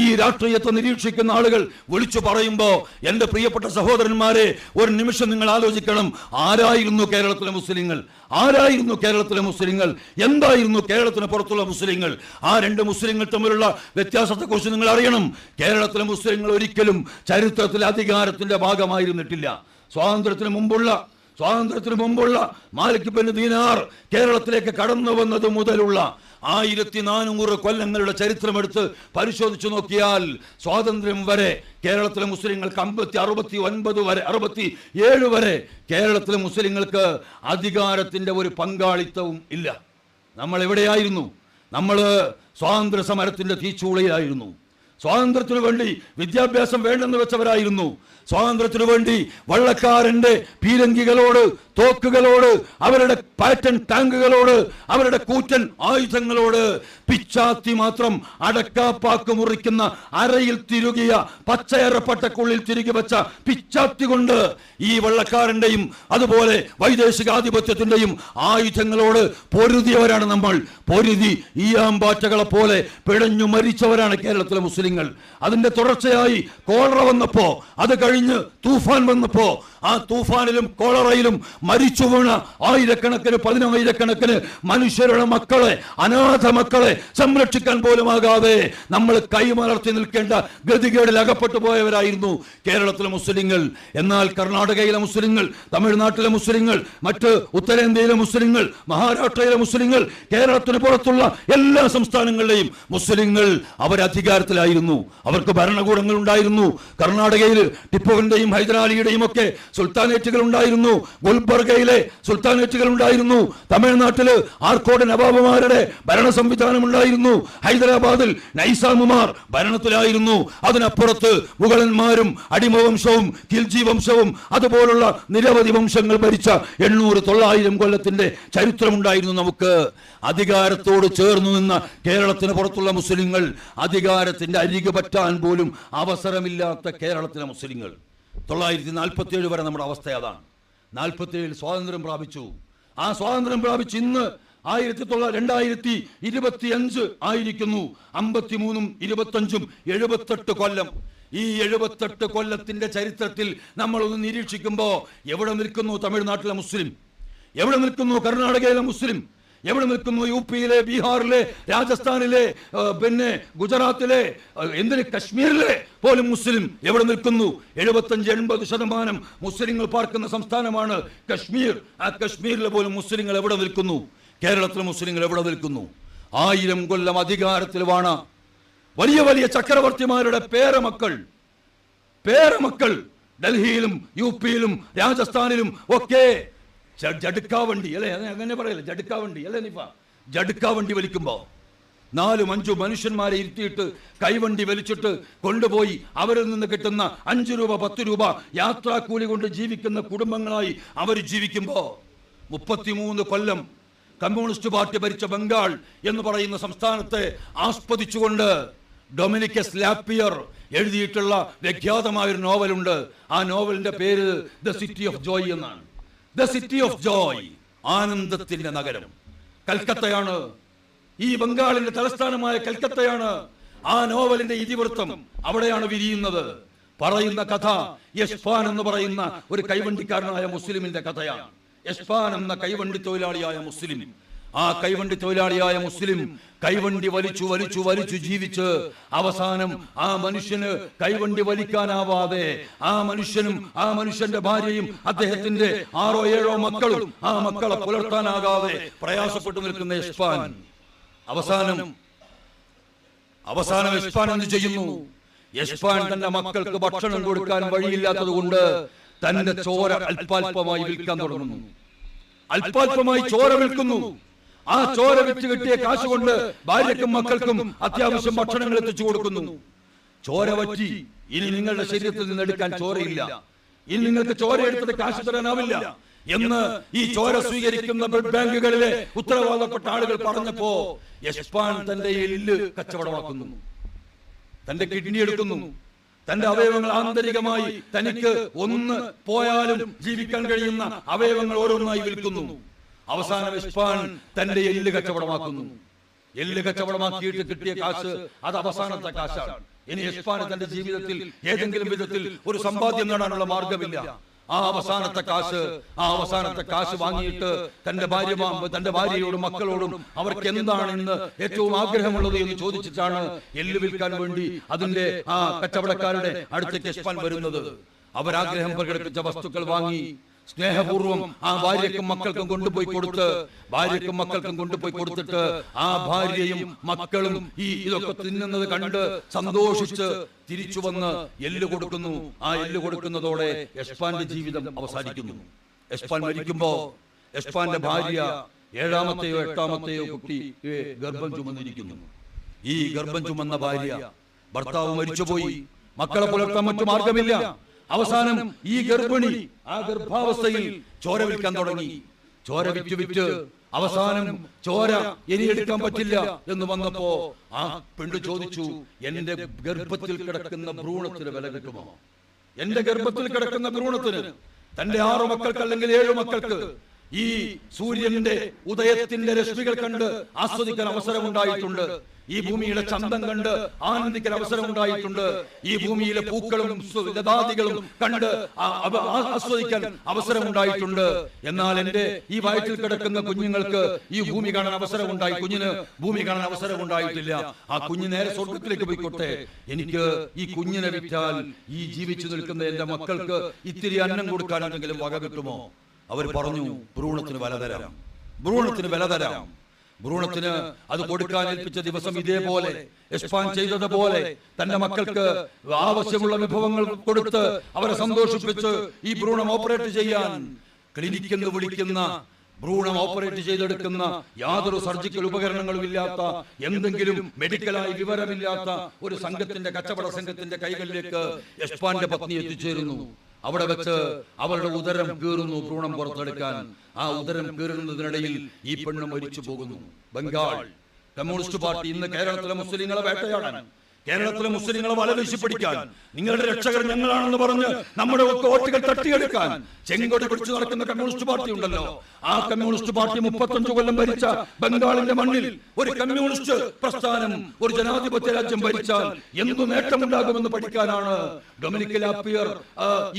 ഈ രാഷ്ട്രീയത്തെ നിരീക്ഷിക്കുന്ന ആളുകൾ വിളിച്ചു പറയുമ്പോൾ എന്റെ പ്രിയപ്പെട്ട സഹോദരന്മാരെ, ഒരു നിമിഷം നിങ്ങൾ ആലോചിക്കണം. ആരായിരുന്നു കേരളത്തിലെ മുസ്ലിങ്ങൾ? ആരായിരുന്നു കേരളത്തിലെ മുസ്ലിങ്ങൾ? എന്തായിരുന്നു കേരളത്തിന് പുറത്തുള്ള മുസ്ലിങ്ങൾ? ആ രണ്ട് മുസ്ലിങ്ങൾ തമ്മിലുള്ള വ്യത്യാസത്തെക്കുറിച്ച് നിങ്ങൾ അറിയണം. കേരളത്തിലെ മുസ്ലിങ്ങൾ ഒരിക്കലും ചരിത്രത്തിലെ അധികാരത്തിന്റെ ഭാഗമായിരുന്നിട്ടില്ല. സ്വാതന്ത്ര്യത്തിന് മുമ്പുള്ള മാലിക് ബിൻ ദീനാർ കേരളത്തിലേക്ക് കടന്നു വന്നത് മുതലുള്ള 1400 കൊല്ലങ്ങളുടെ ചരിത്രമെടുത്ത് പരിശോധിച്ചു നോക്കിയാൽ സ്വാതന്ത്ര്യം വരെ കേരളത്തിലെ മുസ്ലിങ്ങൾക്ക് 67 വരെ കേരളത്തിലെ മുസ്ലിങ്ങൾക്ക് അധികാരത്തിന്റെ ഒരു പങ്കാളിത്തവും ഇല്ല. നമ്മൾ എവിടെയായിരുന്നു? നമ്മൾ സ്വാതന്ത്ര്യ സമരത്തിന്റെ തീച്ചൂളയിലായിരുന്നു. സ്വാതന്ത്ര്യത്തിനു വേണ്ടി വിദ്യാഭ്യാസം വേണ്ടെന്ന് വെച്ചവരായിരുന്നു. സ്വാതന്ത്ര്യത്തിനു വേണ്ടി വള്ളക്കാരന്റെ പീരങ്കികളോട്, തോക്കുകളോട്, അവരുടെ പാറ്റൺ ടാങ്കുകളോട്, അവരുടെ കൂറ്റൻ ആയുധങ്ങളോട്, പിച്ചാത്തി മാത്രം അടക്കാപ്പാക്ക് മുറിക്കുന്ന അരയിൽ തിരുകിയ പച്ചയറപ്പട്ടക്കുള്ളിൽ തിരികെ വെച്ച പിച്ചാത്തി കൊണ്ട് ഈ വള്ളക്കാരന്റെയും അതുപോലെ വൈദേശികാധിപത്യത്തിന്റെയും ആയുധങ്ങളോട് പൊരുതിയവരാണ് നമ്മൾ. പൊരുതി ഈയാമ്പാറ്റകളെ പോലെ പിഴഞ്ഞു മരിച്ചവരാണ് കേരളത്തിലെ മുസ്ലിങ്ങൾ. അതിന്റെ തുടർച്ചയായി കോളറ വന്നപ്പോ, അത് കഴിഞ്ഞ് തൂഫാൻ വന്നപ്പോ, ആ തൂഫാനിലും കോളറയിലും മരിച്ചു വീണ ആയിരക്കണക്കിന് 10,000-കണക്കിന് മനുഷ്യരുടെ മക്കളെ, അനാഥ മക്കളെ സംരക്ഷിക്കാൻ പോലും ആകാതെ നമ്മൾ കൈമലർത്തി നിൽക്കേണ്ട ഗതികേടിൽ അകപ്പെട്ടു പോയവരായിരുന്നു കേരളത്തിലെ മുസ്ലിങ്ങൾ. എന്നാൽ കർണാടകയിലെ മുസ്ലിങ്ങൾ, തമിഴ്നാട്ടിലെ മുസ്ലിങ്ങൾ, മറ്റ് ഉത്തരേന്ത്യയിലെ മുസ്ലിങ്ങൾ, മഹാരാഷ്ട്രയിലെ മുസ്ലിങ്ങൾ, കേരളത്തിന് പുറത്തുള്ള എല്ലാ സംസ്ഥാനങ്ങളിലെയും മുസ്ലിങ്ങൾ അവർ അധികാരത്തിലായിരുന്നു. ഉണ്ടായിരുന്നു, അവർക്ക് ഭരണകൂടങ്ങൾ ഉണ്ടായിരുന്നു. കർണാടകയിൽ ടിപ്പുവിന്റെയും ഹൈദരാലിയുടെയും ഒക്കെ സുൽത്താനേറ്റുകൾ ഉണ്ടായിരുന്നു. ഗുൽബർഗയിലെ സുൽത്താനേറ്റുകൾ ഉണ്ടായിരുന്നു. തമിഴ്നാട്ടില് ആർക്കോട് നവാബുമാരുടെ ഭരണ സംവിധാനം ഉണ്ടായിരുന്നു. ഹൈദരാബാദിൽ നൈസാമുമാർ ഭരണത്തിലായിരുന്നു. അതിനപ്പുറത്ത് മുഗളന്മാരും അടിമവംശവും ഖിൽജി വംശവും അതുപോലുള്ള നിരവധി വംശങ്ങൾ ഭരിച്ച 800-900 കൊല്ലത്തിന്റെ ചരിത്രമുണ്ടായിരുന്നു നമുക്ക്. അധികാരത്തോട് ചേർന്നു നിന്ന കേരളത്തിന് പുറത്തുള്ള മുസ്ലിങ്ങൾ, അധികാരത്തിന്റെ അരികു പറ്റാൻ പോലും അവസരമില്ലാത്ത കേരളത്തിലെ മുസ്ലിങ്ങൾ. 947 വരെ നമ്മുടെ അവസ്ഥ അതാണ്. 47 സ്വാതന്ത്ര്യം പ്രാപിച്ചു. ആ സ്വാതന്ത്ര്യം പ്രാപിച്ച് ഇന്ന് 2025 ആയിരിക്കുന്നു. 53-ഉം 25-ഉം 78 കൊല്ലം. ഈ 78 കൊല്ലത്തിന്റെ ചരിത്രത്തിൽ നമ്മളൊന്ന് നിരീക്ഷിക്കുമ്പോൾ എവിടെ നിൽക്കുന്നു തമിഴ്നാട്ടിലെ മുസ്ലിം? എവിടെ നിൽക്കുന്നു കർണാടകയിലെ മുസ്ലിം? എവിടെ നിൽക്കുന്നു യു പിയിലെ, ബീഹാറിലെ, രാജസ്ഥാനിലെ, പിന്നെ ഗുജറാത്തിലെ, എന്തിന് കശ്മീരിലെ പോലും മുസ്ലിം എവിടെ നിൽക്കുന്നു? 75-80% മുസ്ലിങ്ങൾ പാർക്കുന്ന സംസ്ഥാനമാണ് കശ്മീർ. ആ കശ്മീരിലെ പോലും മുസ്ലിങ്ങൾ എവിടെ നിൽക്കുന്നു? കേരളത്തിലെ മുസ്ലിങ്ങൾ എവിടെ നിൽക്കുന്നു? 1000 കൊല്ലം അധികാരത്തിൽ വാണ വലിയ വലിയ ചക്രവർത്തിമാരുടെ പേരമക്കൾ ഡൽഹിയിലും യു പിയിലും രാജസ്ഥാനിലും ഒക്കെ ജഡ്ക്കാവണ്ടി അല്ലെ, അങ്ങനെ പറയല്ലേ, ജഡ്ക്കാവണ്ടി അല്ലേ നിഫ? ജഡ്ക്കാവണ്ടി വലിക്കുമ്പോ 4-5 മനുഷ്യന്മാരെ ഇരുത്തിയിട്ട് കൈവണ്ടി വലിച്ചിട്ട് കൊണ്ടുപോയി അവരിൽ നിന്ന് കിട്ടുന്ന 5 രൂപ 10 രൂപ യാത്രാക്കൂലി കൊണ്ട് ജീവിക്കുന്ന കുടുംബങ്ങളായി അവർ ജീവിക്കുമ്പോ 33 കൊല്ലം കമ്മ്യൂണിസ്റ്റ് പാർട്ടി ഭരിച്ച ബംഗാൾ എന്ന് പറയുന്ന സംസ്ഥാനത്തെ ആസ്പദിച്ചുകൊണ്ട് ഡൊമിനിക്കസ് ലാപ്പിയർ എഴുതിയിട്ടുള്ള വിഖ്യാതമായൊരു നോവലുണ്ട്. ആ നോവലിന്റെ പേര് ദ സിറ്റി ഓഫ് ജോയ് എന്നാണ്. ദ സിറ്റി ഓഫ് ജോയ്, ആനന്ദത്തിന്റെ നഗരം കൽക്കത്തയാണ്. ഈ ബംഗാളിന്റെ തലസ്ഥാനമായ കൽക്കത്തയാണ്. ആ നോവലിന്റെ ഇതിവൃത്തം അവിടെയാണ് വിരിയുന്നത്. പറയുന്ന കഥ യശ്പാൻ എന്ന് പറയുന്ന ഒരു കൈവണ്ടിക്കാരനായ മുസ്ലിമിന്റെ കഥയാണ്. യശ്പാൻ എന്ന കൈവണ്ടി തൊഴിലാളിയായ മുസ്ലിം, ആ കൈവണ്ടി തൊഴിലാളിയായ മുസ്ലിം കൈവണ്ടി വലിച്ചു ജീവിച്ച് അവസാനം ആ മനുഷ്യന് കൈവണ്ടി വലിക്കാനാവാതെ ആ മനുഷ്യനും ആ മനുഷ്യന്റെ ഭാര്യയും അദ്ദേഹത്തിന്റെ 6-7 മക്കളും ആ മക്കളെ പുലർത്താനാകാതെ പ്രയാസപ്പെട്ടു നിൽക്കുന്ന യശ്പാൻ അവസാനം യശ്പാൻ എന്ത് ചെയ്യുന്നു? യശ്പാൻ തന്റെ മക്കൾക്ക് ഭക്ഷണം കൊടുക്കാൻ വഴിയില്ലാത്തത് കൊണ്ട് തന്റെ ചോര അല്പാൽപമായി വിൽക്കാൻ തുടങ്ങുന്നു. അല്പാൽപമായി ചോര വിൽക്കുന്നു. ആ ചോര വിറ്റ് കിട്ടിയ കാശ് കൊണ്ട് ഭാര്യക്കും മക്കൾക്കും അത്യാവശ്യം ഭക്ഷണങ്ങൾ എത്തിച്ചു കൊടുക്കുന്നു. ചോര വറ്റി, ഇനി നിങ്ങളുടെ ശരീരത്തിൽ നിന്ന് എടുക്കാൻ ചോരയില്ല, ഇനി നിങ്ങൾക്ക് ചോര എടുത്തത് കാശ് തരാനാവില്ല എന്ന് ഈ ചോര സ്വീകരിക്കുന്ന ബ്ലഡ് ബാങ്കുകളിലെ ഉത്തരവാദപ്പെട്ട ആളുകൾ പറഞ്ഞപ്പോ യശ്പാൻ തന്റെ എല്ല് കച്ചവടമാക്കുന്നു, തന്റെ കിഡ്നി എടുക്കുന്നു, തന്റെ അവയവങ്ങൾ ആന്തരികമായി തനിക്ക് ഒന്ന് പോയാലും ജീവിക്കാൻ കഴിയുന്ന അവയവങ്ങൾ ഓരോന്നായി വിൽക്കുന്നു. അവസാനം യശ്പാൻ തന്റെ എല്ല് കച്ചവടമാക്കുന്നു. എല്ല് കച്ചവടമാക്കിയിട്ട് കിട്ടിയ കാശ് അത് അവസാനത്തെ കാശാണ്. ഇനി യശ്പാന് തന്റെ ജീവിതത്തിൽ ഏതെങ്കിലും വിധത്തിൽ ഒരു സമ്പാദ്യം നേടാനുള്ള മാർഗമില്ല. ആ അവസാനത്തെ കാശ് വാങ്ങിയിട്ട് തന്റെ ഭാര്യയോടും മക്കളോടും അവർക്ക് എന്താണ് ഇന്ന് ഏറ്റവും ആഗ്രഹമുള്ളത് എന്ന് ചോദിച്ചിട്ടാണ് എല്ല് വിൽക്കാൻ വേണ്ടി അതിന്റെ ആ കച്ചവടക്കാരുടെ അടുത്തേക്ക് യശ്പാൻ വരുന്നത്. അവരാഗ്രഹം പ്രകടിപ്പിച്ച വസ്തുക്കൾ വാങ്ങി സ്നേഹപൂർവ്വം ആ ഭാര്യക്കും മക്കൾക്കും കൊണ്ടുപോയി കൊടുത്തിട്ട് ആ ഭാര്യയും മക്കളും ഇതൊക്കെ തിന്നുന്നത് കണ്ട് സന്തോഷിച്ച് തിരിച്ചു വന്ന് എല്ല് കൊടുക്കുന്നു. ആ എല്ല് കൊടുക്കുന്നതോടെ യശ്പാന്റെ ജീവിതം അവസാനിക്കുന്നു. യശ്പാൻ മരിക്കുമ്പോ യശ്പാന്റെ ഭാര്യ 7-മത്തെയോ 8-മത്തെയോ കുട്ടി ഗർഭം ചുമന്നിരിക്കുന്നു. ഈ ഗർഭം ചുമന്ന ഭാര്യ, ഭർത്താവ് മരിച്ചുപോയി, മക്കളെ പുലർത്താൻ മറ്റു മാർഗമില്ല. അവസാനം ഈ ഗർഭിണി ആ ഗർഭാവസ്ഥയിൽ ചോര വിൽക്കാൻ തുടങ്ങി. ചോര വിറ്റ് അവസാനം ചോര ഇനിയെടുക്കാൻ പറ്റില്ല എന്ന് വന്നപ്പോ ആ പെണ്ണ് ചോദിച്ചു, എന്റെ ഗർഭത്തിൽ കിടക്കുന്ന ഭ്രൂണത്തിന് വില കിട്ടുമോ? എന്റെ ഗർഭത്തിൽ കിടക്കുന്ന ഭ്രൂണത്തിന് തന്റെ 6 മക്കൾക്ക് അല്ലെങ്കിൽ 7 മക്കൾക്ക് ഈ സൂര്യന്റെ ഉദയത്തിന്റെ രശ്മികൾ കണ്ട് ആസ്വദിക്കാൻ അവസരമുണ്ടായിട്ടുണ്ട്. ഈ ഭൂമിയുടെ ചന്തം കണ്ട് ആനന്ദിക്കാൻ അവസരമുണ്ടായിട്ടുണ്ട്. ഈ ഭൂമിയിലെ പൂക്കളും ലതാദികളും കണ്ട് ആസ്വദിക്കാൻ അവസരമുണ്ടായിട്ടുണ്ട്. എന്നാൽ എന്റെ ഈ വയറ്റിൽ കിടക്കുന്ന കുഞ്ഞുങ്ങൾക്ക് ഈ ഭൂമി കാണാൻ അവസരമുണ്ടായി, കുഞ്ഞിന് ഭൂമി കാണാൻ അവസരമുണ്ടായിട്ടില്ല. ആ കുഞ്ഞ് നേരെ സ്വർഗത്തിലേക്ക് പോയിക്കോട്ടെ. എനിക്ക് ഈ കുഞ്ഞിനെ വിറ്റാൽ ഈ ജീവിച്ചു നിൽക്കുന്ന എന്റെ മക്കൾക്ക് ഇത്തിരി അന്നം കൊടുക്കാൻ എന്തെങ്കിലും വക കിട്ടുമോ? അവർ പറഞ്ഞു, ഭ്രൂണത്തിന് വില തരാം. ഭ്രൂണത്തിന് അത് കൊടുക്കാൻ ഏൽപ്പിച്ച ദിവസം ഇതേപോലെ എക്സ്പാൻ ചെയ്തതുപോലെ തന്റെ മക്കൾക്ക് ആവശ്യമുള്ള വിഭവങ്ങൾ കൊടുത്ത് അവരെ സന്തോഷിപ്പിച്ച് ഈ ഭ്രൂണം ഓപ്പറേറ്റ് ചെയ്യാൻ ക്ലിനിക് എന്ന് വിളിക്കുന്ന, ഭ്രൂണം ഓപ്പറേറ്റ് ചെയ്തെടുക്കുന്ന, യാതൊരു സർജിക്കൽ ഉപകരണങ്ങളും ഇല്ലാത്ത, എന്തെങ്കിലും മെഡിക്കലായി വിവരമില്ലാത്ത ഒരു സംഘത്തിന്റെ, കച്ചവട സംഘത്തിന്റെ കൈകളിലേക്ക് എക്സ്പാന്റെ പത്നി എത്തിച്ചേരുന്നു. അവിടെ വെച്ച് അവരുടെ ഉദരം കീറുന്നു ഭ്രൂണം പുറത്തെടുക്കാൻ. ആ ഉദരം കീറുന്നതിനിടയിൽ ഈ പെണ്ണ് മരിച്ചു പോകുന്നു. ബംഗാൾ കമ്മ്യൂണിസ്റ്റ് പാർട്ടി ഇന്ന് കേരളത്തിലെ മുസ്ലിങ്ങളെ വേട്ടയാടാൻ, കേരളത്തിലെ മുസ്ലിങ്ങളെ വലവീശി പിടിക്കാൻ, നിങ്ങളുടെ രക്ഷകർ ഞങ്ങളാണെന്ന് പറഞ്ഞ് നമ്മുടെ വോട്ടുകൾ തട്ടിയെടുക്കാൻ ചെങ്കൊടി പിടിച്ചു നടക്കുന്ന കമ്മ്യൂണിസ്റ്റ് പാർട്ടി ഉണ്ടല്ലോ. ആ കമ്മ്യൂണിസ്റ്റ് പാർട്ടി 35 കൊല്ലം ഭരിച്ച ബംഗാളിന്റെ മണ്ണിൽ ഒരു കമ്മ്യൂണിസ്റ്റ് പ്രസ്ഥാനം, ഒരു ജനാധിപത്യ രാജ്യം ഭരിച്ചാൽ എന്തു നേട്ടമുണ്ടാകുമെന്ന് പഠിക്കാനാണ് ഡൊമിനിക് ലാപ്പിയർ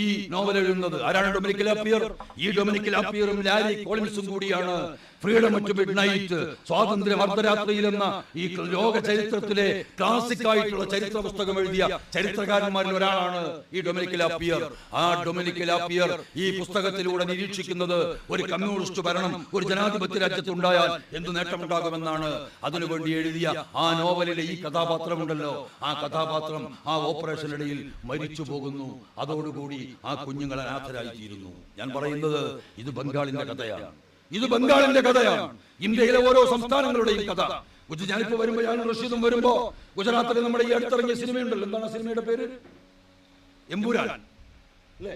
ഈ നോവൽ എഴുതുന്നത്. ആരാണ് ഡൊമിനിക് ലാപ്പിയർ? ഈ ഡൊമിനിക് ലാപ്പിയറും ലാരി കോളിൻസും കൂടിയാണ് ഫ്രീഡം അറ്റ് മിഡ്നൈറ്റ്, സ്വാതന്ത്ര്യം അർദ്ധരാത്രിയിൽ എന്ന ഈ ലോക ചരിത്രത്തിലെ ക്ലാസിക് ആയിട്ടുള്ള ചരിത്ര പുസ്തകം എഴുതിയ ചരിത്രകാരന്മാരിൽ ഒരാളാണ് ഈ ഡൊമിനിക് ലാപ്പിയർ. ആ ഡൊമിനിക് ലാപ്പിയർ ഈ പുസ്തകത്തിലൂടെ നിരീക്ഷിക്കുന്നത് ഒരു കമ്മ്യൂണിസ്റ്റ് ഭരണം ഒരു ജനാധിപത്യ രാജ്യത്തുണ്ടായാൽ എന്ത് നേട്ടമുണ്ടാകുമെന്നാണ്. അതിനുവേണ്ടി എഴുതിയ ആ നോവലിലെ ഈ കഥാപാത്രമുണ്ടല്ലോ, ആ കഥാപാത്രം ആ ഓപ്പറേഷനിടയിൽ മരിച്ചു പോകുന്നു. അതോടുകൂടി ആ കുഞ്ഞുങ്ങൾ അനാഥരായി തീരുന്നു. ഞാൻ പറയുന്നത് ഇത് ബംഗാളിന്റെ കഥയാണ്. ഇത് ബംഗാളിന്റെ കഥയാണ്. ഇന്ത്യയിലെ ഓരോ സംസ്ഥാനങ്ങളുടെയും കഥ. ഞാനിപ്പോ വരുമ്പോ, ഞാൻ റഷീദും വരുമ്പോ ഗുജറാത്തിലെ നമ്മുടെ ഈ അടുത്തിറങ്ങിയ സിനിമയുണ്ടല്ലോ, എന്താണ് സിനിമയുടെ പേര്? എമ്പുരാൻ അല്ലേ?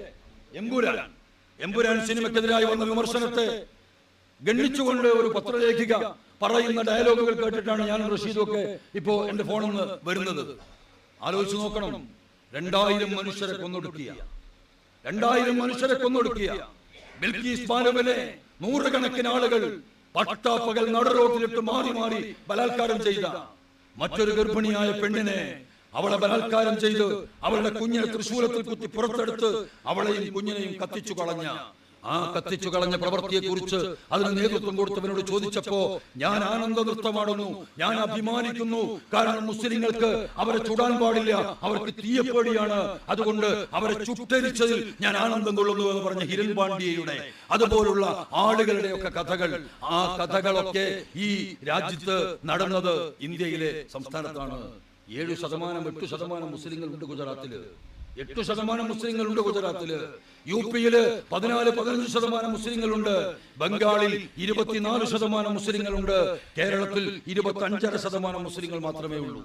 എമ്പുരാൻ സിനിമക്കെതിരായി വന്ന വിമർശനത്തെ ഗണ്ണിച്ചുകൊണ്ട് ഒരു പത്രലേഖിക പറയുന്ന ഡയലോഗുകൾ കേട്ടിട്ടാണ് ഞാൻ റഷീദും ഒക്കെ ഇപ്പോ എന്റെ ഫോണിൽ നിന്ന് വരുന്നത്. ആലോചിച്ച് നോക്കണം. 2000 മനുഷ്യരെ കൊന്നൊടുക്കിയ ബിൽക്കീസ് ബാനുവിനെ നൂറുകണക്കിന് ആളുകൾ പട്ടാപ്പകൽ നടുറോട്ടിലിട്ട് മാറി മാറി ബലാത്കാരം ചെയ്ത, മറ്റൊരു ഗർഭിണിയായ പെണ്ണിനെ അവളെ ബലാത്കാരം ചെയ്ത് അവളുടെ കുഞ്ഞിനെ തൃശൂലത്തിൽ കുത്തി പുറത്തെടുത്ത് അവളെയും കുഞ്ഞിനെയും കത്തിച്ചു കളഞ്ഞ പ്രവൃത്തിയെ കുറിച്ച് അതിന് നേതൃത്വം കൊടുത്തവനോട് ചോദിച്ചപ്പോ ഞാൻ ആനന്ദ നൃത്തമാടുന്നു, ഞാൻ അഭിമാനിക്കുന്നു. കാരണം മുസ്ലിങ്ങൾക്ക് അവരെ ചുടാൻ പാടില്ല, അവർക്ക് തീയപ്പേടിയാണ്, അതുകൊണ്ട് അവരെ ചുട്ടരിച്ചതിൽ ഞാൻ ആനന്ദം കൊള്ളുന്നു എന്ന് പറഞ്ഞ ഹിരൺ പാണ്ഡ്യയുടെ അതുപോലുള്ള ആളുകളുടെ ഒക്കെ കഥകൾ, ആ കഥകളൊക്കെ ഈ രാജ്യത്ത് നടന്നത് ഇന്ത്യയിലെ സംസ്ഥാനത്താണ്. 7%, 8% മുസ്ലിങ്ങളുണ്ട് ഗുജറാത്തില്. 8% മുസ്ലിങ്ങളുണ്ട് ഗുജറാത്തില്. യുപിയില് 14-15% മുസ്ലിങ്ങളുണ്ട്. ബംഗാളിൽ 24% മുസ്ലിങ്ങളുണ്ട്. കേരളത്തിൽ 25% മുസ്ലിങ്ങൾ മാത്രമേ ഉള്ളൂ.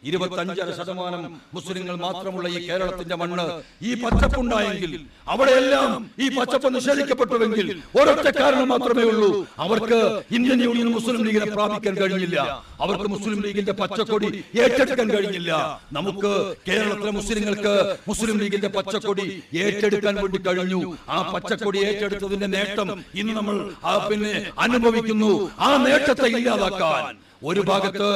25% മുസ്ലിങ്ങൾ മാത്രമുള്ള ഈ കേരളത്തിന്റെ മണ്ണ്, ഈ പച്ചപ്പുണ്ടായെങ്കിൽ, അവിടെയെല്ലാം ഈ പച്ചപ്പ് നിഷേധിക്കപ്പെട്ടുവെങ്കിൽ ഒരൊറ്റ കാരണം മാത്രമേ ഉള്ളൂ. അവർക്ക് ഇന്ത്യൻ യൂണിയൻ മുസ്ലിം ലീഗിനെ പ്രാപിക്കാൻ കഴിഞ്ഞില്ല. അവർക്ക് മുസ്ലിം ലീഗിന്റെ പച്ചക്കൊടി ഏറ്റെടുക്കാൻ കഴിഞ്ഞില്ല. നമുക്ക് കേരളത്തിലെ മുസ്ലിങ്ങൾക്ക് മുസ്ലിം ലീഗിന്റെ പച്ചക്കൊടി ഏറ്റെടുക്കാൻ വേണ്ടി കഴിഞ്ഞു. ആ പച്ചക്കൊടി ഏറ്റെടുത്തതിന്റെ നേട്ടം ഇന്ന് നമ്മൾ അനുഭവിക്കുന്നു. ആ നേട്ടത്തെ ഇല്ലാതാക്കാൻ ഒരു ഭാഗത്ത്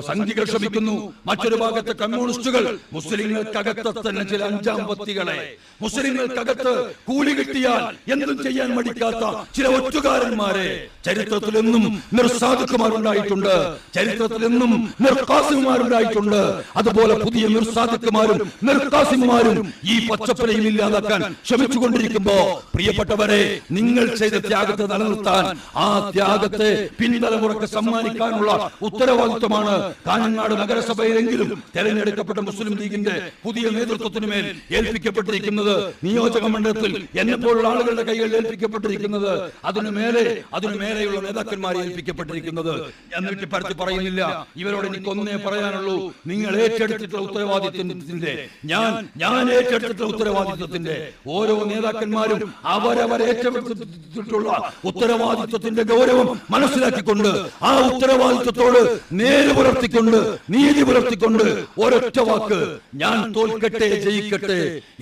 സംഘികൾ ശ്രമിക്കുന്നു, മറ്റൊരു ഭാഗത്ത് കമ്മ്യൂണിസ്റ്റുകൾ മുസ്ലിങ്ങൾക്കകത്ത് തന്നെ ചില അഞ്ചാം പത്തികളെ, മുസ്ലിങ്ങൾക്കകത്ത് കൂലി കിട്ടിയാൽ എന്തും ചെയ്യാൻ മടിക്കാത്ത ചില ഒറ്റുകാരന്മാരെ ചരിത്രത്തിലെന്നും മിർസാദിഖുമാരുണ്ടായിട്ടുണ്ട്, ചരിത്രത്തിലെന്നും മിർഖാസിമുമാരുണ്ടായിട്ടുണ്ട്. അതുപോലെ പുതിയ മിർസാദിഖുമാരും മിർഖാസിമുമാരും ഈ പച്ചപ്പലയും ഇല്ലാതാക്കാൻ ശ്രമിച്ചുകൊണ്ടിരിക്കുമ്പോ, പ്രിയപ്പെട്ടവരെ, നിങ്ങൾ ചെയ്ത ത്യാഗത്തെ നിലനിർത്താൻ, ആ ത്യാഗത്തെ പിൻതലമുറക്ക് സമ്മാനിക്കാനുള്ള ഉത്തരവാദിത്വമാണ് കാഞ്ഞങ്ങാട് നഗരസഭയിലെങ്കിലും തെരഞ്ഞെടുക്കപ്പെട്ട മുസ്ലിം ലീഗിന്റെ പുതിയ നേതൃത്വത്തിന് മേൽ ഏൽപ്പിക്കപ്പെട്ടിരിക്കുന്നത്. നിയോജക മണ്ഡലത്തിൽ എന്നെപ്പോലുള്ള ആളുകളുടെ കൈകളിൽ ഏൽപ്പിക്കപ്പെട്ടിരിക്കുന്നത്. അതിനുമേലെയുള്ള നേതാക്കന്മാരെ ഏൽപ്പിക്കപ്പെട്ടിരിക്കുന്നത്. എന്നിട്ട് പരത്തി പറയുന്നില്ല. ഇവരോട് എനിക്ക് ഒന്നേ പറയാനുള്ളൂ. നിങ്ങൾ ഏറ്റെടുത്തിട്ടുള്ള ഉത്തരവാദിത്വത്തിന്റെ, ഞാൻ ഏറ്റെടുത്തിട്ടുള്ള ഉത്തരവാദിത്വത്തിന്റെ, ഓരോ നേതാക്കന്മാരും അവരവരേറ്റെടുത്തിട്ടുള്ള ഉത്തരവാദിത്വത്തിന്റെ ഗൗരവം മനസ്സിലാക്കിക്കൊണ്ട് ആ ഉത്തരവാദിത്വത്തോട് നേര് പുലർത്തിക്കൊണ്ട്, നീതി പുലർത്തിക്കൊണ്ട് ഒരൊറ്റ വാക്ക്, ഞാൻ തോൽക്കട്ടെ ജയിക്കട്ടെ,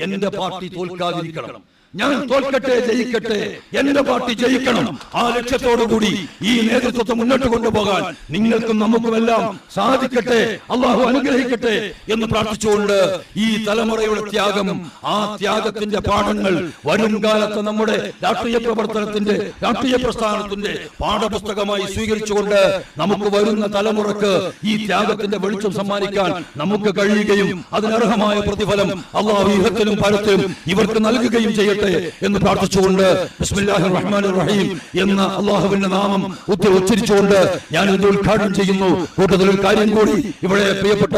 എന്റെ പാർട്ടി തോൽക്കാതിരിക്കണം. ഞാൻ തോൽക്കട്ടെ ജയിക്കട്ടെ, എന്റെ പാർട്ടി ജയിക്കണം. ആ ലക്ഷ്യത്തോടുകൂടി ഈ നേതൃത്വത്തെ മുന്നോട്ട് കൊണ്ടുപോകാൻ നിങ്ങൾക്കും നമുക്കുമെല്ലാം സാധിക്കട്ടെ, അള്ളാഹു അനുഗ്രഹിക്കട്ടെ എന്ന് പ്രാർത്ഥിച്ചുകൊണ്ട് ഈ തലമുറയുടെ ത്യാഗം, ആ ത്യാഗത്തിന്റെ പാഠങ്ങൾ വരും കാലത്ത് നമ്മുടെ രാഷ്ട്രീയ പ്രവർത്തനത്തിന്റെ, രാഷ്ട്രീയ പ്രസ്ഥാനത്തിന്റെ പാഠപുസ്തകമായി സ്വീകരിച്ചുകൊണ്ട് നമുക്ക് വരുന്ന തലമുറക്ക് ഈ ത്യാഗത്തിന്റെ വെളിച്ചം സമ്മാനിക്കാൻ നമുക്ക് കഴിയുകയും അതിനർഹമായ പ്രതിഫലം അള്ളാഹു ഇഹത്തിലും പരത്തിലും ഇവർക്ക് നൽകുകയും ചെയ്യട്ടെ നൽകട്ടെ എന്ന് പ്രാർത്ഥിച്ചുകൊണ്ട് ബിസ്മില്ലാഹിർ റഹ്മാനിർ റഹീം എന്ന അള്ളാഹുവിന്റെ നാമം ഉച്ചരിച്ചുകൊണ്ട് ഞാൻ ഇത് ഉദ്ഘാടനം ചെയ്യുന്നു. കൂട്ടത്തിൽ ഒരു കാര്യം കൂടി, ഇവിടെ പ്രിയപ്പെട്ട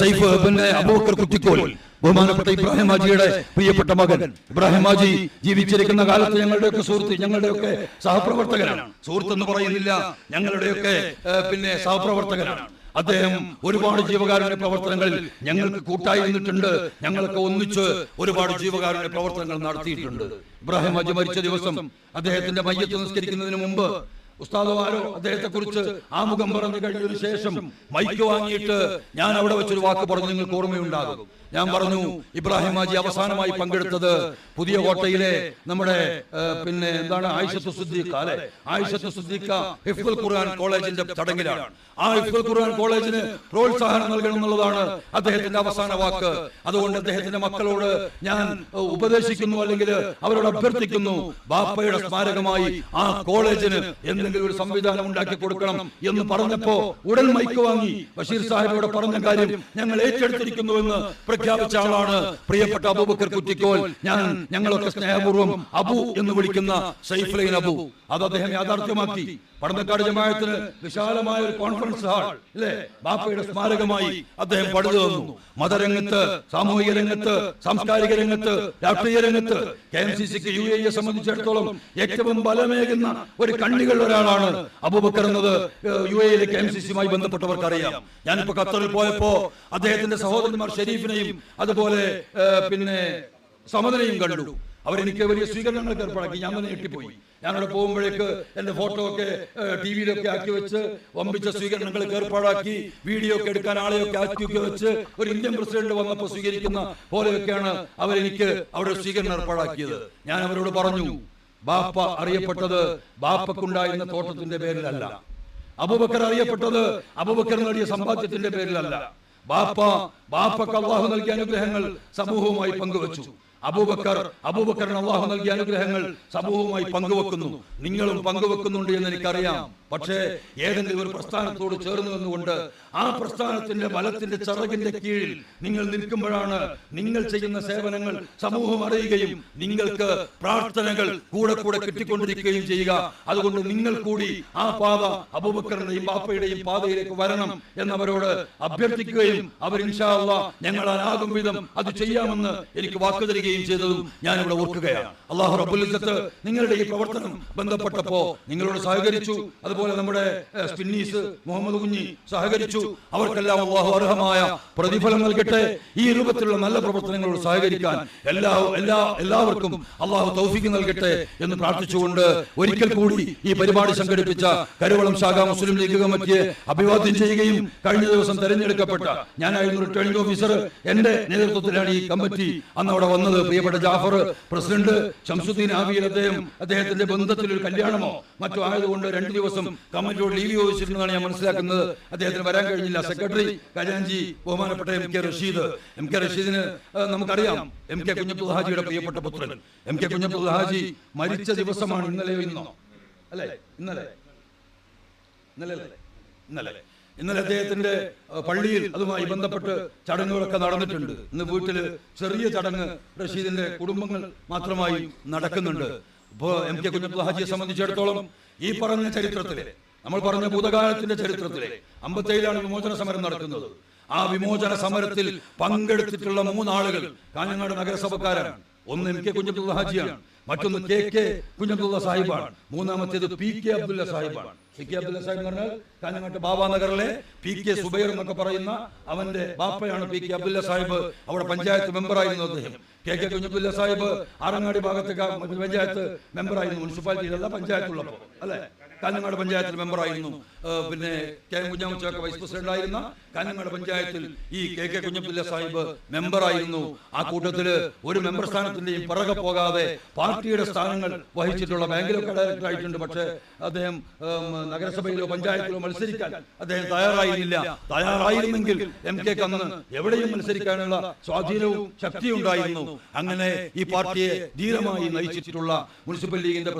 സൈഫ് അബൂബക്കർ കുറ്റിക്കോൽ, ബഹുമാനപ്പെട്ട ഇബ്രാഹിം ഹാജിയുടെ പ്രിയപ്പെട്ട മകൻ ഇബ്രാഹിം ഹാജി ജീവിച്ചിരിക്കുന്ന കാലത്ത് ഞങ്ങളുടെയൊക്കെ സുഹൃത്ത്, ഞങ്ങളുടെയൊക്കെ സഹപ്രവർത്തകനാണ്. സുഹൃത്ത് എന്ന് പറയുന്നില്ല, ഞങ്ങളുടെയൊക്കെ സഹപ്രവർത്തകനാണ്. അദ്ദേഹം ഒരുപാട് ജീവകാരുണ്യ പ്രവർത്തനങ്ങളിൽ ഞങ്ങൾക്ക് കൂട്ടായി നിന്നിട്ടുണ്ട്. ഞങ്ങൾക്ക് ഒന്നിച്ച് ഒരുപാട് ജീവകാരുണ്യ പ്രവർത്തനങ്ങൾ നടത്തിയിട്ടുണ്ട്. ഇബ്രാഹിം ഹാജി മരിച്ച ദിവസം അദ്ദേഹത്തിന്റെ മയ്യത്ത് നിസ്കരിക്കുന്നതിന് മുമ്പ് ഉസ്താദുമാരോ അദ്ദേഹത്തെ കുറിച്ച് ആമുഖം പറഞ്ഞു കഴിഞ്ഞതിന് ശേഷം മൈക്ക് വാങ്ങിയിട്ട് ഞാൻ അവിടെ വെച്ചൊരു വാക്ക് പറഞ്ഞു, നിങ്ങൾക്ക് ഓർമ്മയുണ്ടാകും. ഞാൻ പറഞ്ഞു, ഇബ്രാഹിം ഹാജി അവസാനമായി പങ്കെടുത്തത് പുതിയ കോട്ടയിലെ നമ്മുടെ ആയിഷത്തു സിദ്ദീഖ അല്ലെ, ആയിഷത്തു സിദ്ദീഖ ഹിഫ്ദുൽ ഖുർആൻ കോളേജിന്റെ ചടങ്ങിലാണ്. ആ ഹിഫ്ദുൽ ഖുർആൻ കോളേജിന് പ്രോത്സാഹനം നൽകണം എന്നുള്ളതാണ് അദ്ദേഹത്തിന്റെ അവസാന വാക്ക്. അതുകൊണ്ട് അദ്ദേഹത്തിന്റെ മക്കളോട് ഞാൻ ഉപദേശിക്കുന്നു, അല്ലെങ്കിൽ അവരോട് അഭ്യർത്ഥിക്കുന്നു, ബാപ്പയുടെ സ്മാരകമായി ആ കോളേജിന് എന്തെങ്കിലും ഒരു സംവിധാനം ഉണ്ടാക്കി കൊടുക്കണം എന്ന് പറഞ്ഞപ്പോ ഉടൻ മൈക്ക് വാങ്ങി ബഷീർ സാഹിബിനോട് പറഞ്ഞ കാര്യം ഞങ്ങൾ ഏറ്റെടുത്തിരിക്കുന്നുവെന്ന് പ്രഖ്യാപിച്ച ആളാണ് പ്രിയപ്പെട്ട അബൂബക്കർ കുറ്റിക്കോൽ. ഞങ്ങളൊക്കെ സ്നേഹപൂർവ്വം അബു എന്ന് വിളിക്കുന്ന സൈഫുലൈൻ അബു. അത് അദ്ദേഹം യാഥാർത്ഥ്യമാക്കി. പടന്നക്കാട് ജമാഅത്തിന് വിശാലമായ ഒരു കോൺഫറൻസ് ഹാൾ അല്ലെ ബാപ്പയുടെ സ്മാരകമായി അദ്ദേഹം പണിതു തന്നു. മതരംഗത്ത്, സാമൂഹിക രംഗത്ത്, സാംസ്കാരിക രംഗത്ത്, രാഷ്ട്രീയ രംഗത്ത് KMCCക്ക് UAE സംബന്ധിച്ചിടത്തോളം ഏറ്റവും ബലമേകുന്ന ഒരു കണ്ണികൾ ഒരാളാണ് അബൂബക്കർ എന്നത് UAE KMCCയുമായി ബന്ധപ്പെട്ടവർക്ക് അറിയാം. ഞാനിപ്പോ ഖത്തറിൽ പോയപ്പോ അദ്ദേഹത്തിന്റെ സഹോദരന്മാർ ഷെരീഫിനെയും അതുപോലെ സമദനെയും കണ്ടു. അവരെനിക്ക് വലിയ സ്വീകരണങ്ങൾക്ക് ഏർപ്പാടാക്കി. ഞാൻ തന്നെ ഞെട്ടിപ്പോയി. ഞാനവിടെ പോകുമ്പോഴേക്ക് എന്റെ ഫോട്ടോ ഒക്കെ TV-യിലൊക്കെ ആക്കി വെച്ച് വമ്പിച്ച സ്വീകരണങ്ങൾക്ക് ഏർപ്പാടാക്കി, വീഡിയോ ഒക്കെ എടുക്കാൻ ആളെയൊക്കെ ആക്കി വെച്ച് ഒരു ഇന്ത്യൻ പ്രസിഡന്റ് വന്നപ്പോൾ സ്വീകരിക്കുന്ന പോലെയൊക്കെയാണ് അവരെനിക്ക് അവിടെ സ്വീകരണം ഏർപ്പാടാക്കിയത്. ഞാൻ അവരോട് പറഞ്ഞു, ബാപ്പ അറിയപ്പെട്ടത് ബാപ്പക്കുണ്ടായിരുന്ന തോട്ടത്തിന്റെ പേരിലല്ല, അബൂബക്കർ അറിയപ്പെട്ടത് അബൂബക്കർ നേടിയ സമ്പാദ്യത്തിന്റെ പേരിലല്ല. ബാപ്പക്ക് അള്ളാഹു നൽകിയ അനുഗ്രഹങ്ങൾ സമൂഹവുമായി പങ്കുവച്ചു. അബൂബക്കറിന് അള്ളാഹു നൽകിയ അനുഗ്രഹങ്ങൾ സമൂഹവുമായി പങ്കുവെക്കുന്നു. നിങ്ങളും പങ്കുവെക്കുന്നുണ്ട് എന്ന് എനിക്കറിയാം. പക്ഷേ ഏതെങ്കിലും ഒരു പ്രസ്ഥാനത്തോട് ചേർന്ന് നിന്നുകൊണ്ട് ആ പ്രസ്ഥാനത്തിന്റെ ബലത്തിന്റെ ചിറകിന്റെ കീഴിൽ നിങ്ങൾ നിൽക്കുമ്പോഴാണ് നിങ്ങൾ ചെയ്യുന്ന സേവനങ്ങൾ സമൂഹം അറിയുകയും നിങ്ങൾക്ക് പ്രാർത്ഥനകൾ കൂടെ കൂടെ കിട്ടിക്കൊണ്ടിരിക്കുകയും ചെയ്യുക. അതുകൊണ്ട് നിങ്ങൾ കൂടി ആ പാത അബൂബക്കറിന്റെയും ബാപ്പയുടെയും പാതയിലേക്ക് വരണം എന്നവരോട് അഭ്യർത്ഥിക്കുകയും അവർ ഇൻഷാ അല്ലാഹ് ഞങ്ങളാകും വിധം അത് ചെയ്യാമെന്ന് എനിക്ക് വാക്ക് തരികയും ചെയ്തതും ഞാനിവിടെ ഓർക്കുകയാണ്. അല്ലാഹു റബ്ബുൽ ഇസ്സത്ത് നിങ്ങളുടെ ഈ പ്രവർത്തനം ബന്ധപ്പെട്ടപ്പോ നിങ്ങളോട് സഹകരിച്ചു. അതുപോലെ നമ്മുടെ സ്പിന്നീസ് മുഹമ്മദ് കുഞ്ഞി സഹകരിച്ചു. അവർക്കെല്ലാം അല്ലാഹു അർഹമായ പ്രതിഫലം നൽകട്ടെ. ഈ രൂപത്തിലുള്ള നല്ല പ്രവർത്തനങ്ങളോട് സഹകരിക്കാൻ എല്ലാവർക്കും അല്ലാഹു തൗഫീഖ് നൽകട്ടെ എന്ന് പ്രാർത്ഥിച്ചുകൊണ്ട് ഒരിക്കൽ കൂടി ഈ പരിപാടി സംഘടിപ്പിച്ച കരുവളം ശാഖ മുസ്ലിം ലീഗ് കമ്മിറ്റിയെ അഭിവാദ്യം ചെയ്യുകയും കഴിഞ്ഞ ദിവസം തെരഞ്ഞെടുക്കപ്പെട്ട ഞാനായിരുന്നു റിട്ടേണിംഗ് ഓഫീസർ, എന്റെ നേതൃത്വത്തിലാണ് ഈ കമ്മിറ്റി അന്ന് അവിടെ വന്നത്. പ്രിയപ്പെട്ട ജാഫർ പ്രസിഡന്റ്, ഷംസുദ്ദീൻ ആവിയിൽ അദ്ദേഹത്തിന്റെ ബന്ധത്തിൽ ഒരു കല്യാണമോ മറ്റോ ആയതുകൊണ്ട് 2 ദിവസം കമ്മിറ്റിയോട് ലീവ് ചോദിച്ചിരുന്നതാണ് ഞാൻ മനസ്സിലാക്കുന്നത്. അദ്ദേഹത്തിന് വരാൻ കഴിഞ്ഞില്ല. സെക്രട്ടറി ഖജാൻജി ബഹുമാനപ്പെട്ട MK റഷീദിന് നമുക്കറിയാം, MK കുഞ്ഞബ്ദുൽ ഹാജിയുടെ പ്രിയപ്പെട്ട പുത്രൻ. MK കുഞ്ഞബ്ദുൽ ഹാജി മരിച്ച ദിവസമാണ് ഇന്നലെയോ ഇന്നോ അല്ലെ ഇന്നലെ അദ്ദേഹത്തിന്റെ പള്ളിയിൽ അതുമായി ബന്ധപ്പെട്ട് ചടങ്ങുകളൊക്കെ നടന്നിട്ടുണ്ട്. ഇന്ന് വീട്ടില് ചെറിയ ചടങ്ങ് റഷീദിന്റെ കുടുംബങ്ങൾ മാത്രമായി നടക്കുന്നുണ്ട്. ഇപ്പോ MK കുഞ്ഞബ്ദുൽ ഹാജിയെ സംബന്ധിച്ചിടത്തോളം ഈ പറഞ്ഞ ചരിത്രത്തിലെ, നമ്മൾ പറഞ്ഞ ഭൂതകാലത്തിന്റെ ചരിത്രത്തിലെ 57-ലാണ് വിമോചന സമരം നടക്കുന്നത്. ആ വിമോചന സമരത്തിൽ പങ്കെടുത്തിട്ടുള്ള 3 ആളുകൾ കാഞ്ഞങ്ങാട് നഗരസഭക്കാരാണ്. ഒന്ന് MK കുഞ്ഞബ്ദുൽ ഹാജിയാണ്, മറ്റൊന്ന് KK കുഞ്ഞബ്ദുള്ള സാഹിബാണ്, മൂന്നാമത്തേത് PK അബ്ദുള്ള സാഹിബാണ്. PK അബ്ദുള്ള സാഹിബ് എന്ന് പറഞ്ഞാൽ കാഞ്ഞങ്ങാട്ട് ബാബ നഗറിലെ PK സുബൈർ എന്നൊക്കെ പറയുന്ന അവന്റെ ബാപ്പയാണ് PK അബ്ദുള്ള സാഹിബ്. അവിടെ പഞ്ചായത്ത് മെമ്പറായിരുന്നു അദ്ദേഹം. KK കുഞ്ഞബ്ദുള്ള സാഹിബ് ആറങ്ങാടി ഭാഗത്തെ പഞ്ചായത്ത് മെമ്പറായിരുന്നു, മുനിസിപ്പാലിറ്റിയിലല്ല പഞ്ചായത്തുള്ളപ്പോ അല്ലെ. കാഞ്ഞങ്ങാട് പഞ്ചായത്തിൽ മെമ്പറായിരുന്നു. KM കുഞ്ഞാമുച്ചൊക്കെ വൈസ് പ്രസിഡന്റ് ആയിരുന്ന കാഞ്ഞങ്ങാട് പഞ്ചായത്തിൽ ഈ KK കുഞ്ഞബ്ദുള്ള സാഹിബ് മെമ്പറായിരുന്നു. ആ കൂട്ടത്തില് ഒരു മെമ്പർ സ്ഥാനത്തിന്റെയും പിറകെ പോകാതെ പാർട്ടിയുടെ സ്ഥാനങ്ങൾ വഹിച്ചിട്ടുള്ള, ബാങ്കിലൊക്കെ ഡയറക്ടർ ആയിട്ടുണ്ട്. പക്ഷേ അദ്ദേഹം നഗരസഭയിലോ പഞ്ചായത്തിലോ മത്സരിക്കാൻ അദ്ദേഹം തയ്യാറായിരുന്നെങ്കിൽ MKക്ക് അന്ന് എവിടെയും മത്സരിക്കാനുള്ള സ്വാധീനവും ശക്തിയും ഉണ്ടായിരുന്നു. അങ്ങനെ ഈ പാർട്ടിയെ ധീരമായി നയിച്ചിട്ടുള്ള മുനിസിപ്പൽ ലീഗിന്റെ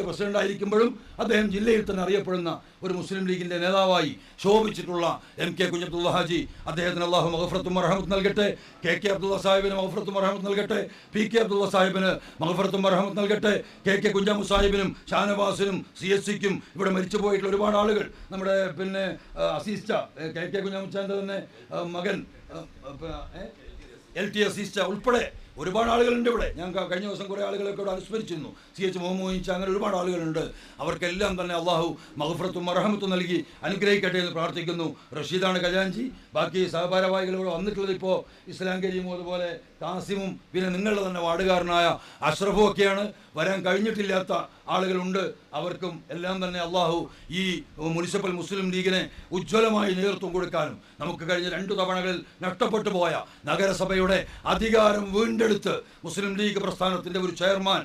പ്രസിഡന്റായിരിക്കുമ്പോഴും ഇപ്പോഴും അദ്ദേഹം ജില്ലയിൽ തന്നെ അറിയപ്പെടുന്ന ഒരു മുസ്ലിം ലീഗിൻ്റെ നേതാവായി ശോഭിച്ചിട്ടുള്ള MK കുഞ്ഞബ്ദുള്ള ഹാജി, അദ്ദേഹത്തിന് അള്ളാഹു മഗ്ഫിറത്തും മർഹമത്തും നൽകട്ടെ. KK അബ്ദുള്ള സാഹിബിന് മഗ്ഫിറത്തും മർഹമത്തും നൽകട്ടെ. PK അബ്ദുള്ള സാഹിബിന് മഗ്ഫിറത്തും മർഹമത്തും നൽകട്ടെ. KK കുഞ്ഞാമു സാഹിബിനും ഷാനവാസിനും CSCക്കും ഇവിടെ മരിച്ചു പോയിട്ടുള്ള ഒരുപാട് ആളുകൾ, നമ്മുടെ പിന്നെ അസീസ്റ്റ KK കുഞ്ഞാമുച്ചാൻ്റെ തന്നെ മകൻ LT അസീസ്റ്റ ഉൾപ്പെടെ ഒരുപാട് ആളുകളുണ്ട് ഇവിടെ. ഞാൻ കഴിഞ്ഞ ദിവസം കുറേ ആളുകളൊക്കെ ഇവിടെ അനുസ്മരിച്ചിരുന്നു. CH മുഹമ്മദ് അങ്ങനെ ഒരുപാട് ആളുകളുണ്ട്. അവർക്കെല്ലാം തന്നെ അള്ളാഹു മഗ്ഫിറത്തും മർഹമത്തും നൽകി അനുഗ്രഹിക്കട്ടെ എന്ന് പ്രാർത്ഥിക്കുന്നു. റഷീദാണ് ഖജാൻജി. ബാക്കി സഹഭാരവാഹികൾ ഇവിടെ വന്നിട്ടുള്ളത് ഇപ്പോൾ ഇസ്ലാം കരീമും അതുപോലെ കാസിമും പിന്നെ നിങ്ങളുടെ തന്നെ വാർഡുകാരനായ അഷ്റഫും ഒക്കെയാണ്. വരാൻ കഴിഞ്ഞിട്ടില്ലാത്ത ആളുകളുണ്ട്. അവർക്കും എല്ലാം തന്നെ അള്ളാഹു ഈ മുനിസിപ്പൽ മുസ്ലിം ലീഗിനെ ഉജ്ജ്വലമായി നേതൃത്വം കൊടുക്കാനും നമുക്ക് കഴിഞ്ഞ 2 തവണകളിൽ നഷ്ടപ്പെട്ടു പോയ നഗരസഭയുടെ അധികാരം വീണ്ടെടുത്ത് മുസ്ലിം ലീഗ് പ്രസ്ഥാനത്തിൻ്റെ ഒരു ചെയർമാൻ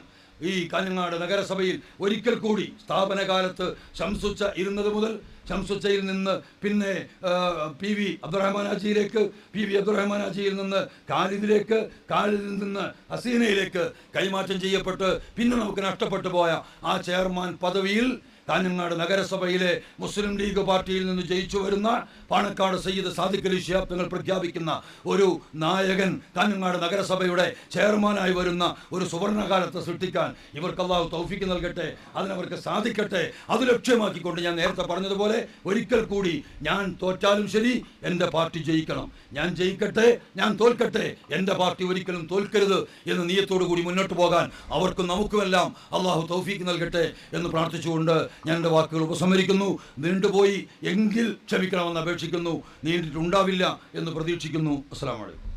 ഈ കാഞ്ഞങ്ങാട് നഗരസഭയിൽ ഒരിക്കൽ കൂടി സ്ഥാപനകാലത്ത് ശംസുച്ച ഇരുന്നത് മുതൽ ശംസുച്ചയിൽ നിന്ന് പിന്നെ PV അബ്ദുറഹ്മാൻ ഹാജിയിലേക്ക്, PV അബ്ദുറഹ്മാൻ ഹാജിയിൽ നിന്ന് ഖാലിദിലേക്ക്, ഖാലിദിൽ നിന്ന് ഹസീനയിലേക്ക് കൈമാറ്റം ചെയ്യപ്പെട്ട് പിന്നെ നമുക്ക് നഷ്ടപ്പെട്ടു പോയ ആ ചെയർമാൻ പദവിയിൽ കാഞ്ഞങ്ങാട് നഗരസഭയിലെ മുസ്ലിം ലീഗ് പാർട്ടിയിൽ നിന്ന് ജയിച്ചു വരുന്ന പാണക്കാട് സയ്യിദ് സാദിഖ് അലി ശിഹാബ് തങ്ങൾ പ്രഖ്യാപിക്കുന്ന ഒരു നായകൻ കാഞ്ഞങ്ങാട് നഗരസഭയുടെ ചെയർമാനായി വരുന്ന ഒരു സുവർണകാലത്ത് സൃഷ്ടിക്കാൻ ഇവർക്ക് അല്ലാഹു തൗഫീഖ് നൽകട്ടെ. അതിനവർക്ക് സാധിക്കട്ടെ. അത് ലക്ഷ്യമാക്കിക്കൊണ്ട് ഞാൻ നേരത്തെ പറഞ്ഞതുപോലെ ഒരിക്കൽ കൂടി ഞാൻ തോറ്റാലും ശരി എൻ്റെ പാർട്ടി ജയിക്കണം, ഞാൻ ജയിക്കട്ടെ, ഞാൻ തോൽക്കട്ടെ, എൻ്റെ പാർട്ടി ഒരിക്കലും തോൽക്കരുത് എന്ന നിയത്തോടു കൂടി മുന്നോട്ട് പോകാൻ അവർക്കും നമുക്കുമെല്ലാം അല്ലാഹു തൗഫീഖ് നൽകട്ടെ എന്ന് പ്രാർത്ഥിച്ചുകൊണ്ട് ഞാൻ എൻ്റെ വാക്കുകൾ ഉപസംഹരിക്കുന്നു. നീണ്ടുപോയി എങ്കിൽ ക്ഷമിക്കണമെന്ന് അപേക്ഷിക്കുന്നു. നീണ്ടിട്ടുണ്ടാവില്ല എന്ന് പ്രതീക്ഷിക്കുന്നു. അസ്സലാമു അലൈക്കും.